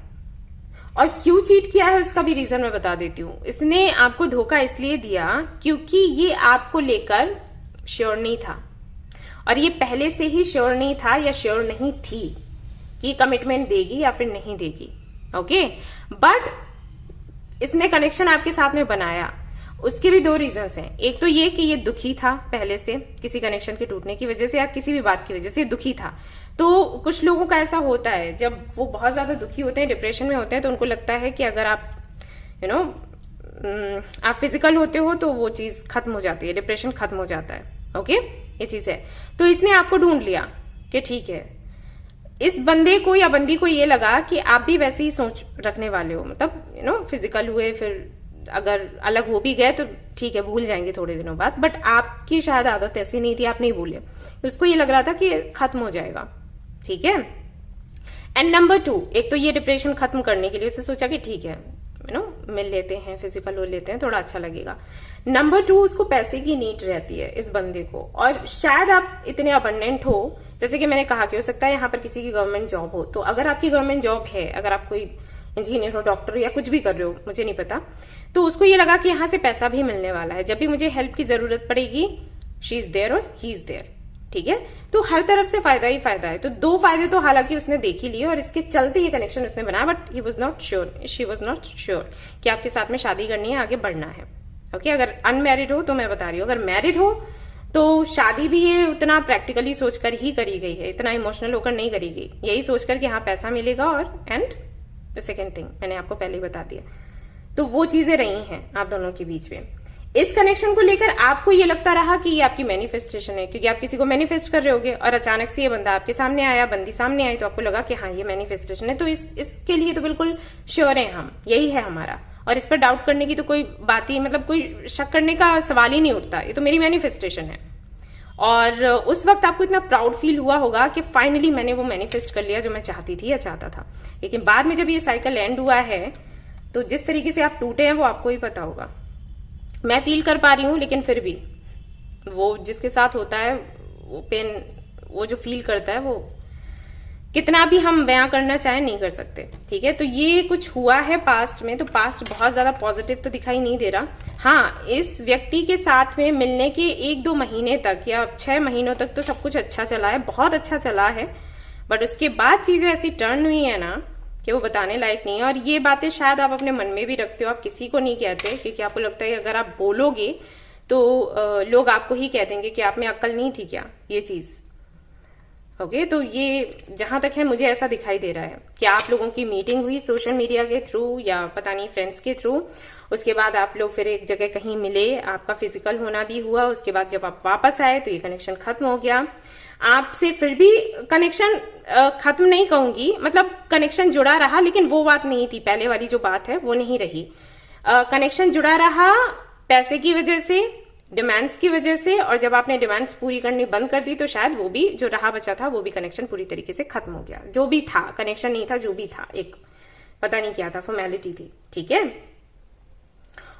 Speaker 1: और क्यों चीट किया है उसका भी रीजन मैं बता देती हूँ। इसने आपको धोखा इसलिए दिया क्योंकि ये आपको लेकर श्योर नहीं था, और ये पहले से ही श्योर नहीं था या श्योर नहीं थी कि कमिटमेंट देगी या फिर नहीं देगी, ओके। बट इसने कनेक्शन आपके साथ में बनाया, उसके भी 2 रीजंस हैं। एक तो ये कि ये दुखी था पहले से, किसी कनेक्शन के टूटने की वजह से या किसी भी बात की वजह से दुखी था। तो कुछ लोगों का ऐसा होता है, जब वो बहुत ज्यादा दुखी होते हैं, डिप्रेशन में होते हैं, तो उनको लगता है कि अगर आप आप फिजिकल होते हो तो वो चीज खत्म हो जाती है, डिप्रेशन खत्म हो जाता है, ओके, ये चीज है। तो इसने आपको ढूंढ लिया कि ठीक है, इस बंदे को या बंदी को ये लगा कि आप भी वैसे ही सोच रखने वाले हो, मतलब फिजिकल हुए, फिर अगर अलग हो भी गए तो ठीक है, भूल जाएंगे थोड़े दिनों बाद, बट आपकी शायद आदत ऐसी नहीं थी, आप नहीं भूले, उसको ये लग रहा था कि खत्म हो जाएगा, ठीक है। एंड नंबर 2, एक तो ये डिप्रेशन खत्म करने के लिए उसने सोचा कि ठीक है, मिल लेते हैं, फिजिकल हो लेते हैं, थोड़ा अच्छा लगेगा। नंबर 2, उसको पैसे की नीड रहती है इस बंदे को, और शायद आप इतने अबंडेंट हो, जैसे कि मैंने कहा कि हो सकता है यहाँ पर किसी की गवर्नमेंट जॉब हो, तो अगर आपकी गवर्नमेंट जॉब है, अगर आप कोई इंजीनियर हो, डॉक्टर या कुछ भी कर रहे हो, मुझे नहीं पता, तो उसको ये लगा कि यहाँ से पैसा भी मिलने वाला है, जब भी मुझे हेल्प की जरूरत पड़ेगी शी इज देयर और ही इज देयर, ठीक है। तो हर तरफ से फायदा ही फायदा है। तो 2 फायदे तो हालांकि उसने देख ही लिए और इसके चलते ये कनेक्शन उसने बनाया, but he was not sure, she was not sure कि आपके साथ में शादी करनी है, आगे बढ़ना है, ओके। अगर अनमैरिड हो तो मैं बता रही हूँ, अगर मैरिड हो तो शादी भी ये उतना प्रैक्टिकली सोचकर ही करी गई है, इतना इमोशनल होकर नहीं करी गई, यही सोचकर कि हाँ पैसा मिलेगा, और एंड द सेकेंड थिंग मैंने आपको पहले ही बता दिया। तो वो चीजें रही हैं आप दोनों के बीच में। इस कनेक्शन को लेकर आपको ये लगता रहा कि ये आपकी मैनिफेस्टेशन है, क्योंकि आप किसी को मैनिफेस्ट कर रहे होगे और अचानक से ये बंदा आपके सामने आया, बंदी सामने आई, तो आपको लगा कि हाँ ये मैनिफेस्टेशन है। तो इसके लिए तो बिल्कुल श्योर है हम, यही है हमारा, और इस पर डाउट करने की तो कोई बात ही, मतलब कोई शक करने का सवाल ही नहीं उठता, ये तो मेरी मैनिफेस्टेशन है। और उस वक्त आपको इतना प्राउड फील हुआ होगा कि फाइनली मैंने वो मैनिफेस्ट कर लिया जो मैं चाहती थी या चाहता था। लेकिन बाद में जब ये साइकिल एंड हुआ है तो जिस तरीके से आप टूटे हैं वो आपको ही पता होगा। मैं फील कर पा रही हूं, लेकिन फिर भी वो जिसके साथ होता है वो पेन, वो जो फील करता है, वो कितना भी हम बयां करना चाहें नहीं कर सकते। ठीक है, तो ये कुछ हुआ है पास्ट में, तो पास्ट बहुत ज्यादा पॉजिटिव तो दिखाई नहीं दे रहा। हाँ, इस व्यक्ति के साथ में मिलने के 1-2 महीने तक या 6 महीनों तक तो सब कुछ अच्छा चला है, बहुत अच्छा चला है। बट उसके बाद चीजें ऐसी टर्न हुई है ना कि वो बताने लायक नहीं है। और ये बातें शायद आप अपने मन में भी रखते हो, आप किसी को नहीं कहते, क्योंकि आपको लगता है कि अगर आप बोलोगे तो लोग आपको ही कह देंगे कि आप में अक्ल नहीं थी क्या, ये चीज। ओके, तो ये जहां तक है मुझे ऐसा दिखाई दे रहा है कि आप लोगों की मीटिंग हुई सोशल मीडिया के थ्रू या पता नहीं फ्रेंड्स के थ्रू, उसके बाद आप लोग फिर एक जगह कहीं मिले, आपका फिजिकल होना भी हुआ, उसके बाद जब आप वापस आए तो ये कनेक्शन खत्म हो गया। आपसे फिर भी कनेक्शन खत्म नहीं कहूंगी, मतलब कनेक्शन जुड़ा रहा, लेकिन वो बात नहीं थी, पहले वाली जो बात है वो नहीं रही। कनेक्शन जुड़ा रहा पैसे की वजह से, डिमांड्स की वजह से, और जब आपने डिमांड्स पूरी करनी बंद कर दी तो शायद वो भी जो रहा बचा था वो भी कनेक्शन पूरी तरीके से खत्म हो गया। जो भी था, कनेक्शन नहीं था, जो भी था, एक पता नहीं क्या था, फॉर्मेलिटी थी। ठीक है,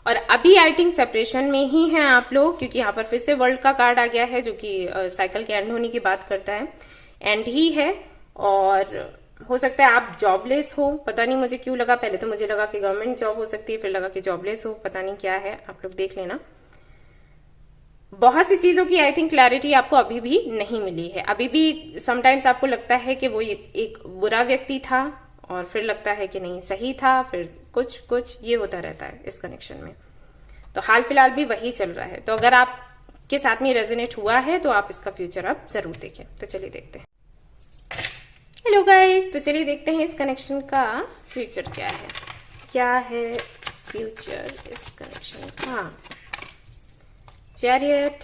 Speaker 1: और अभी आई थिंक सेपरेशन में ही हैं आप लोग, क्योंकि यहाँ पर फिर से वर्ल्ड का कार्ड आ गया है जो कि साइकिल के एंड होने की बात करता है। एंड ही है, और हो सकता है आप जॉबलेस हो, पता नहीं मुझे क्यों लगा, पहले तो मुझे लगा कि गवर्नमेंट जॉब हो सकती है, फिर लगा कि जॉबलेस हो, पता नहीं क्या है, आप लोग देख लेना। बहुत सी चीजों की आई थिंक क्लैरिटी आपको अभी भी नहीं मिली है। अभी भी समटाइम्स आपको लगता है कि वो एक बुरा व्यक्ति था, और फिर लगता है कि नहीं सही था, फिर कुछ ये होता रहता है इस कनेक्शन में। तो हाल फिलहाल भी वही चल रहा है। तो अगर आपके साथ में रेजोनेट हुआ है तो आप इसका फ्यूचर आप जरूर देखें। तो चलिए देखते हैं। हेलो गाइस, तो चलिए देखते हैं इस कनेक्शन का फ्यूचर क्या है। क्या है फ्यूचर इस कनेक्शन का? चैरियट,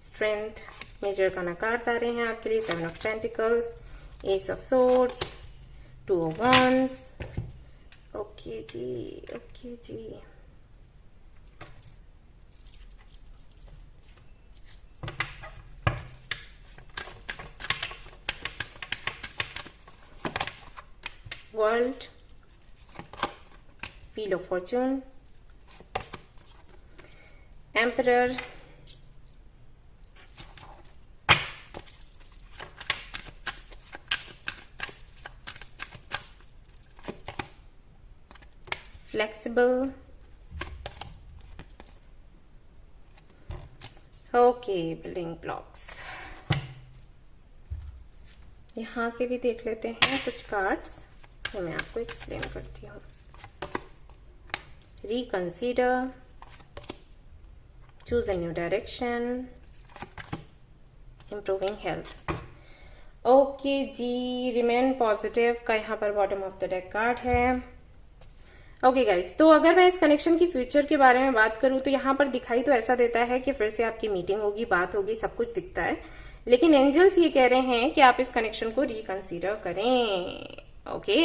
Speaker 1: स्ट्रेंथ, मेजर का कार्ड्स आ रहे हैं आपके लिए, 7 of pentacles, ace of swords, 2 of wands। Okay ji, okay ji. World, wheel of fortune, emperor, flexible, okay, building blocks. यहां से भी देख लेते हैं कुछ कार्ड्स, तो मैं आपको एक्सप्लेन करती हूँ। Reconsider, choose a new direction, improving health। Okay जी, रिमेन पॉजिटिव का यहाँ पर bottom of the deck card है। ओके गाइस, तो अगर मैं इस कनेक्शन की फ्यूचर के बारे में बात करूं तो यहाँ पर दिखाई तो ऐसा देता है कि फिर से आपकी मीटिंग होगी, बात होगी, सब कुछ दिखता है, लेकिन एंजल्स ये कह रहे हैं कि आप इस कनेक्शन को रिकंसीडर करें। Okay,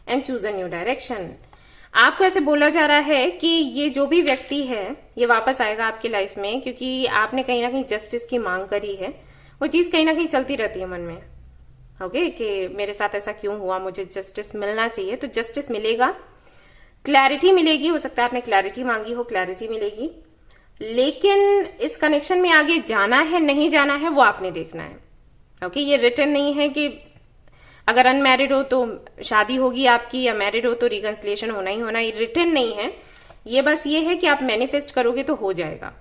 Speaker 1: and choose a new direction. आपको ऐसे बोला जा रहा है कि ये जो भी व्यक्ति है ये वापस आएगा आपकी लाइफ में, क्योंकि आपने कहीं ना कहीं जस्टिस की मांग करी है। वो चीज कहीं ना कहीं चलती रहती है मन में, ओके, कि मेरे साथ ऐसा क्यों हुआ, मुझे जस्टिस मिलना चाहिए। तो जस्टिस मिलेगा, क्लैरिटी मिलेगी। हो सकता है आपने क्लैरिटी मांगी हो, क्लैरिटी मिलेगी, लेकिन इस कनेक्शन में आगे जाना है नहीं जाना है वो आपने देखना है। ओके, ये रिटर्न नहीं है कि अगर अनमैरिड हो तो शादी होगी आपकी, या मैरिड हो तो रिकंसिलिएशन होना ही होना। ये रिटर्न नहीं है, ये बस ये है कि आप मैनिफेस्ट करोगे तो हो जाएगा।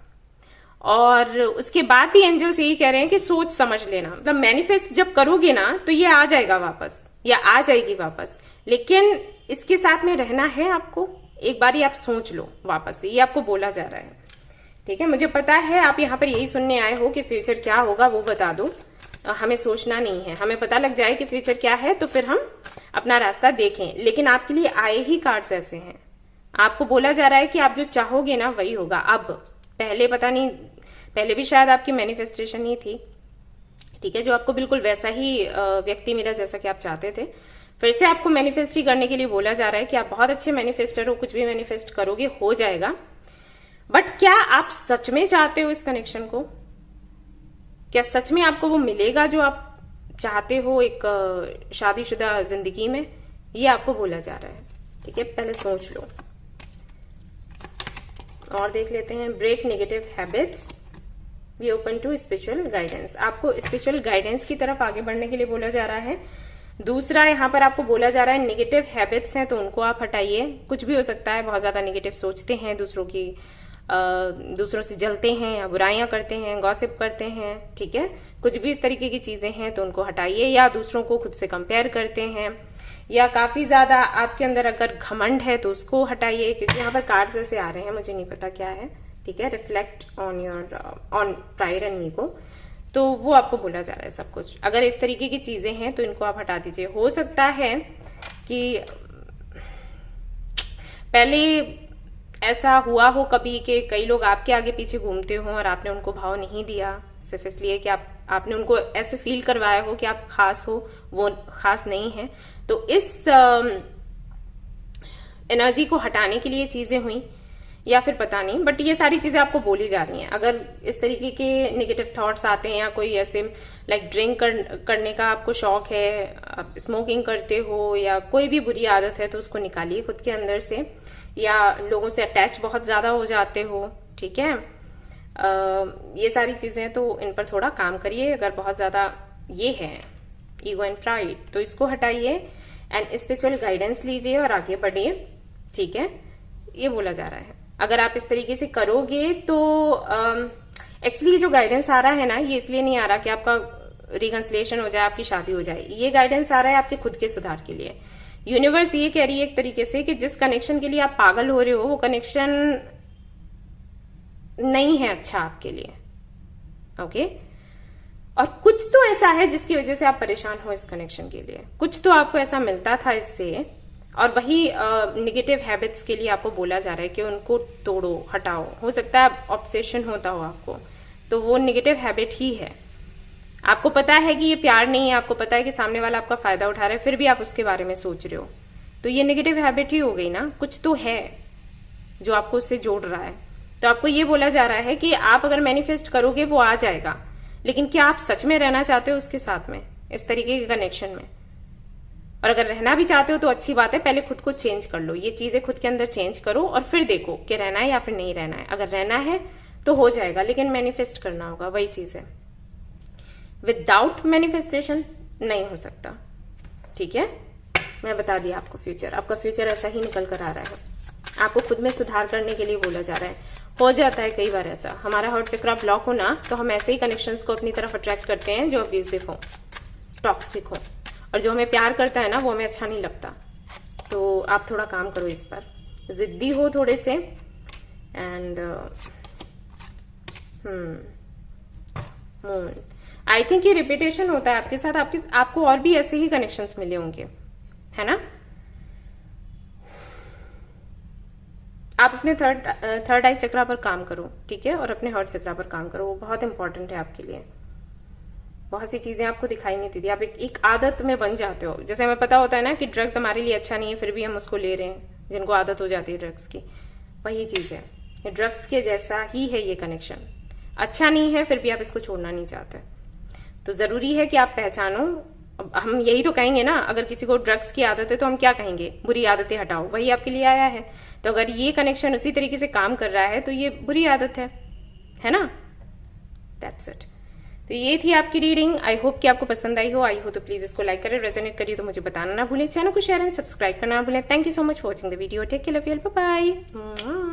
Speaker 1: और उसके बाद भी एंजल्स यही कह रहे हैं कि सोच समझ लेना, मतलब मैनिफेस्ट जब करोगे ना तो ये आ जाएगा वापस, या आ जाएगी वापस, लेकिन इसके साथ में रहना है आपको। एक बार ही आप सोच लो वापस से, ये आपको बोला जा रहा है। ठीक है, मुझे पता है आप यहाँ पर यही सुनने आए हो कि फ्यूचर क्या होगा वो बता दो, हमें सोचना नहीं है, हमें पता लग जाए कि फ्यूचर क्या है तो फिर हम अपना रास्ता देखें। लेकिन आपके लिए आए ही कार्ड्स ऐसे हैं, आपको बोला जा रहा है कि आप जो चाहोगे ना वही होगा। अब पहले पता नहीं, पहले भी शायद आपकी मैनिफेस्टेशन ही थी, ठीक है, जो आपको बिल्कुल वैसा ही व्यक्ति मिला जैसा कि आप चाहते थे। फिर से आपको मैनिफेस्ट ही करने के लिए बोला जा रहा है कि आप बहुत अच्छे मैनिफेस्टर हो, कुछ भी मैनिफेस्ट करोगे हो जाएगा। बट क्या आप सच में चाहते हो इस कनेक्शन को? क्या सच में आपको वो मिलेगा जो आप चाहते हो एक शादीशुदा जिंदगी में? ये आपको बोला जा रहा है, ठीक है? पहले सोच लो और देख लेते हैं। Break negative habits, be open to spiritual guidance. आपको स्पिरिचुअल गाइडेंस की तरफ आगे बढ़ने के लिए बोला जा रहा है। दूसरा, यहाँ पर आपको बोला जा रहा है नेगेटिव हैबिट्स हैं तो उनको आप हटाइए। कुछ भी हो सकता है, बहुत ज्यादा नेगेटिव सोचते हैं, दूसरों से जलते हैं या बुराइयां करते हैं, गॉसिप करते हैं, ठीक है? कुछ भी इस तरीके की चीजें हैं तो उनको हटाइए। या दूसरों को खुद से कंपेयर करते हैं, या काफी ज्यादा आपके अंदर अगर घमंड है तो उसको हटाइए, क्योंकि यहाँ पर कार्ड्स ऐसे आ रहे हैं, मुझे नहीं पता क्या है, ठीक है? Reflect on pride and ego, तो वो आपको बोला जा रहा है सब कुछ। अगर इस तरीके की चीजें हैं तो इनको आप हटा दीजिए। हो सकता है कि पहले ऐसा हुआ हो कभी कि कई लोग आपके आगे पीछे घूमते हो और आपने उनको भाव नहीं दिया, सिर्फ इसलिए कि आपने उनको ऐसे फील करवाया हो कि आप खास हो, वो खास नहीं है। तो इस एनर्जी को हटाने के लिए चीजें हुई, या फिर पता नहीं, बट ये सारी चीजें आपको बोली जा रही हैं। अगर इस तरीके के नेगेटिव थॉट्स आते हैं या कोई ऐसे लाइक ड्रिंक करने का आपको शौक है, आप स्मोकिंग करते हो या कोई भी बुरी आदत है तो उसको निकालिए खुद के अंदर से। या लोगों से अटैच बहुत ज्यादा हो जाते हो, ठीक है? ये सारी चीजें तो इन पर थोड़ा काम करिए। अगर बहुत ज्यादा ये है ईगो एंड प्राइड तो इसको हटाइए एंड स्पिरिचुअल गाइडेंस लीजिए और आगे बढ़िए, ठीक है? ये बोला जा रहा है। अगर आप इस तरीके से करोगे तो एक्चुअली जो गाइडेंस आ रहा है ना, ये इसलिए नहीं आ रहा कि आपका रिकंसिलिएशन हो जाए, आपकी शादी हो जाए। ये गाइडेंस आ रहा है आपके खुद के सुधार के लिए। यूनिवर्स ये कह रही है एक तरीके से कि जिस कनेक्शन के लिए आप पागल हो रहे हो वो कनेक्शन नहीं है अच्छा आपके लिए, ओके? और कुछ तो ऐसा है जिसकी वजह से आप परेशान हो इस कनेक्शन के लिए। कुछ तो आपको ऐसा मिलता था इससे, और वही नेगेटिव हैबिट्स के लिए आपको बोला जा रहा है कि उनको तोड़ो, हटाओ। हो सकता है ऑब्सेशन होता हो आपको, तो वो नेगेटिव हैबिट ही है। आपको पता है कि ये प्यार नहीं है, आपको पता है कि सामने वाला आपका फायदा उठा रहा है, फिर भी आप उसके बारे में सोच रहे हो, तो ये नेगेटिव हैबिट ही हो गई ना। कुछ तो है जो आपको उससे जोड़ रहा है। तो आपको ये बोला जा रहा है कि आप अगर मैनिफेस्ट करोगे वो आ जाएगा, लेकिन क्या आप सच में रहना चाहते हो उसके साथ में, इस तरीके के कनेक्शन में? और अगर रहना भी चाहते हो तो अच्छी बात है, पहले खुद को चेंज कर लो, ये चीजें खुद के अंदर चेंज करो और फिर देखो कि रहना है या फिर नहीं रहना है। अगर रहना है तो हो जाएगा, लेकिन मैनिफेस्ट करना होगा, वही चीज है। विदाउट मैनिफेस्टेशन नहीं हो सकता, ठीक है? मैं बता दिया आपको फ्यूचर, आपका फ्यूचर ऐसा ही निकल कर आ रहा है। आपको खुद में सुधार करने के लिए बोला जा रहा है। हो जाता है कई बार ऐसा, हमारा हार्ट चक्र ब्लॉक हो ना, तो हम ऐसे ही कनेक्शंस को अपनी तरफ अट्रैक्ट करते हैं जो अब्यूसिव हो, टॉक्सिक हो, और जो हमें प्यार करता है ना वो हमें अच्छा नहीं लगता। तो आप थोड़ा काम करो इस पर, जिद्दी हो थोड़े से, एंड मून, आई थिंक ये रिपीटेशन होता है आपके साथ। आपको और भी ऐसे ही कनेक्शंस मिले होंगे, है ना? आप अपने थर्ड आई चक्रा पर काम करो, ठीक है? और अपने हार्ट चक्रा पर काम करो, वो बहुत इंपॉर्टेंट है आपके लिए। बहुत सी चीजें आपको दिखाई नहीं देती, आप एक आदत में बन जाते हो। जैसे हमें पता होता है ना कि ड्रग्स हमारे लिए अच्छा नहीं है, फिर भी हम उसको ले रहे हैं, जिनको आदत हो जाती है ड्रग्स की, वही चीज है। ये ड्रग्स के जैसा ही है ये कनेक्शन। अच्छा नहीं है फिर भी आप इसको छोड़ना नहीं चाहते। तो जरूरी है कि आप पहचानो। अब हम यही तो कहेंगे ना, अगर किसी को ड्रग्स की आदत है तो हम क्या कहेंगे? बुरी आदतें हटाओ, वही आपके लिए आया है। तो अगर ये कनेक्शन उसी तरीके से काम कर रहा है तो ये बुरी आदत है ना? That's it. तो ये थी आपकी रीडिंग। आई होप कि आपको पसंद आई हो। आई हो तो प्लीज इसको लाइक करें, रेजोनेट करिए तो मुझे बताना ना भूलें, चैनल को शेयर एंड सब्सक्राइब करना ना भूलें। Thank you so much for watching the video. Take care, love you, bye bye.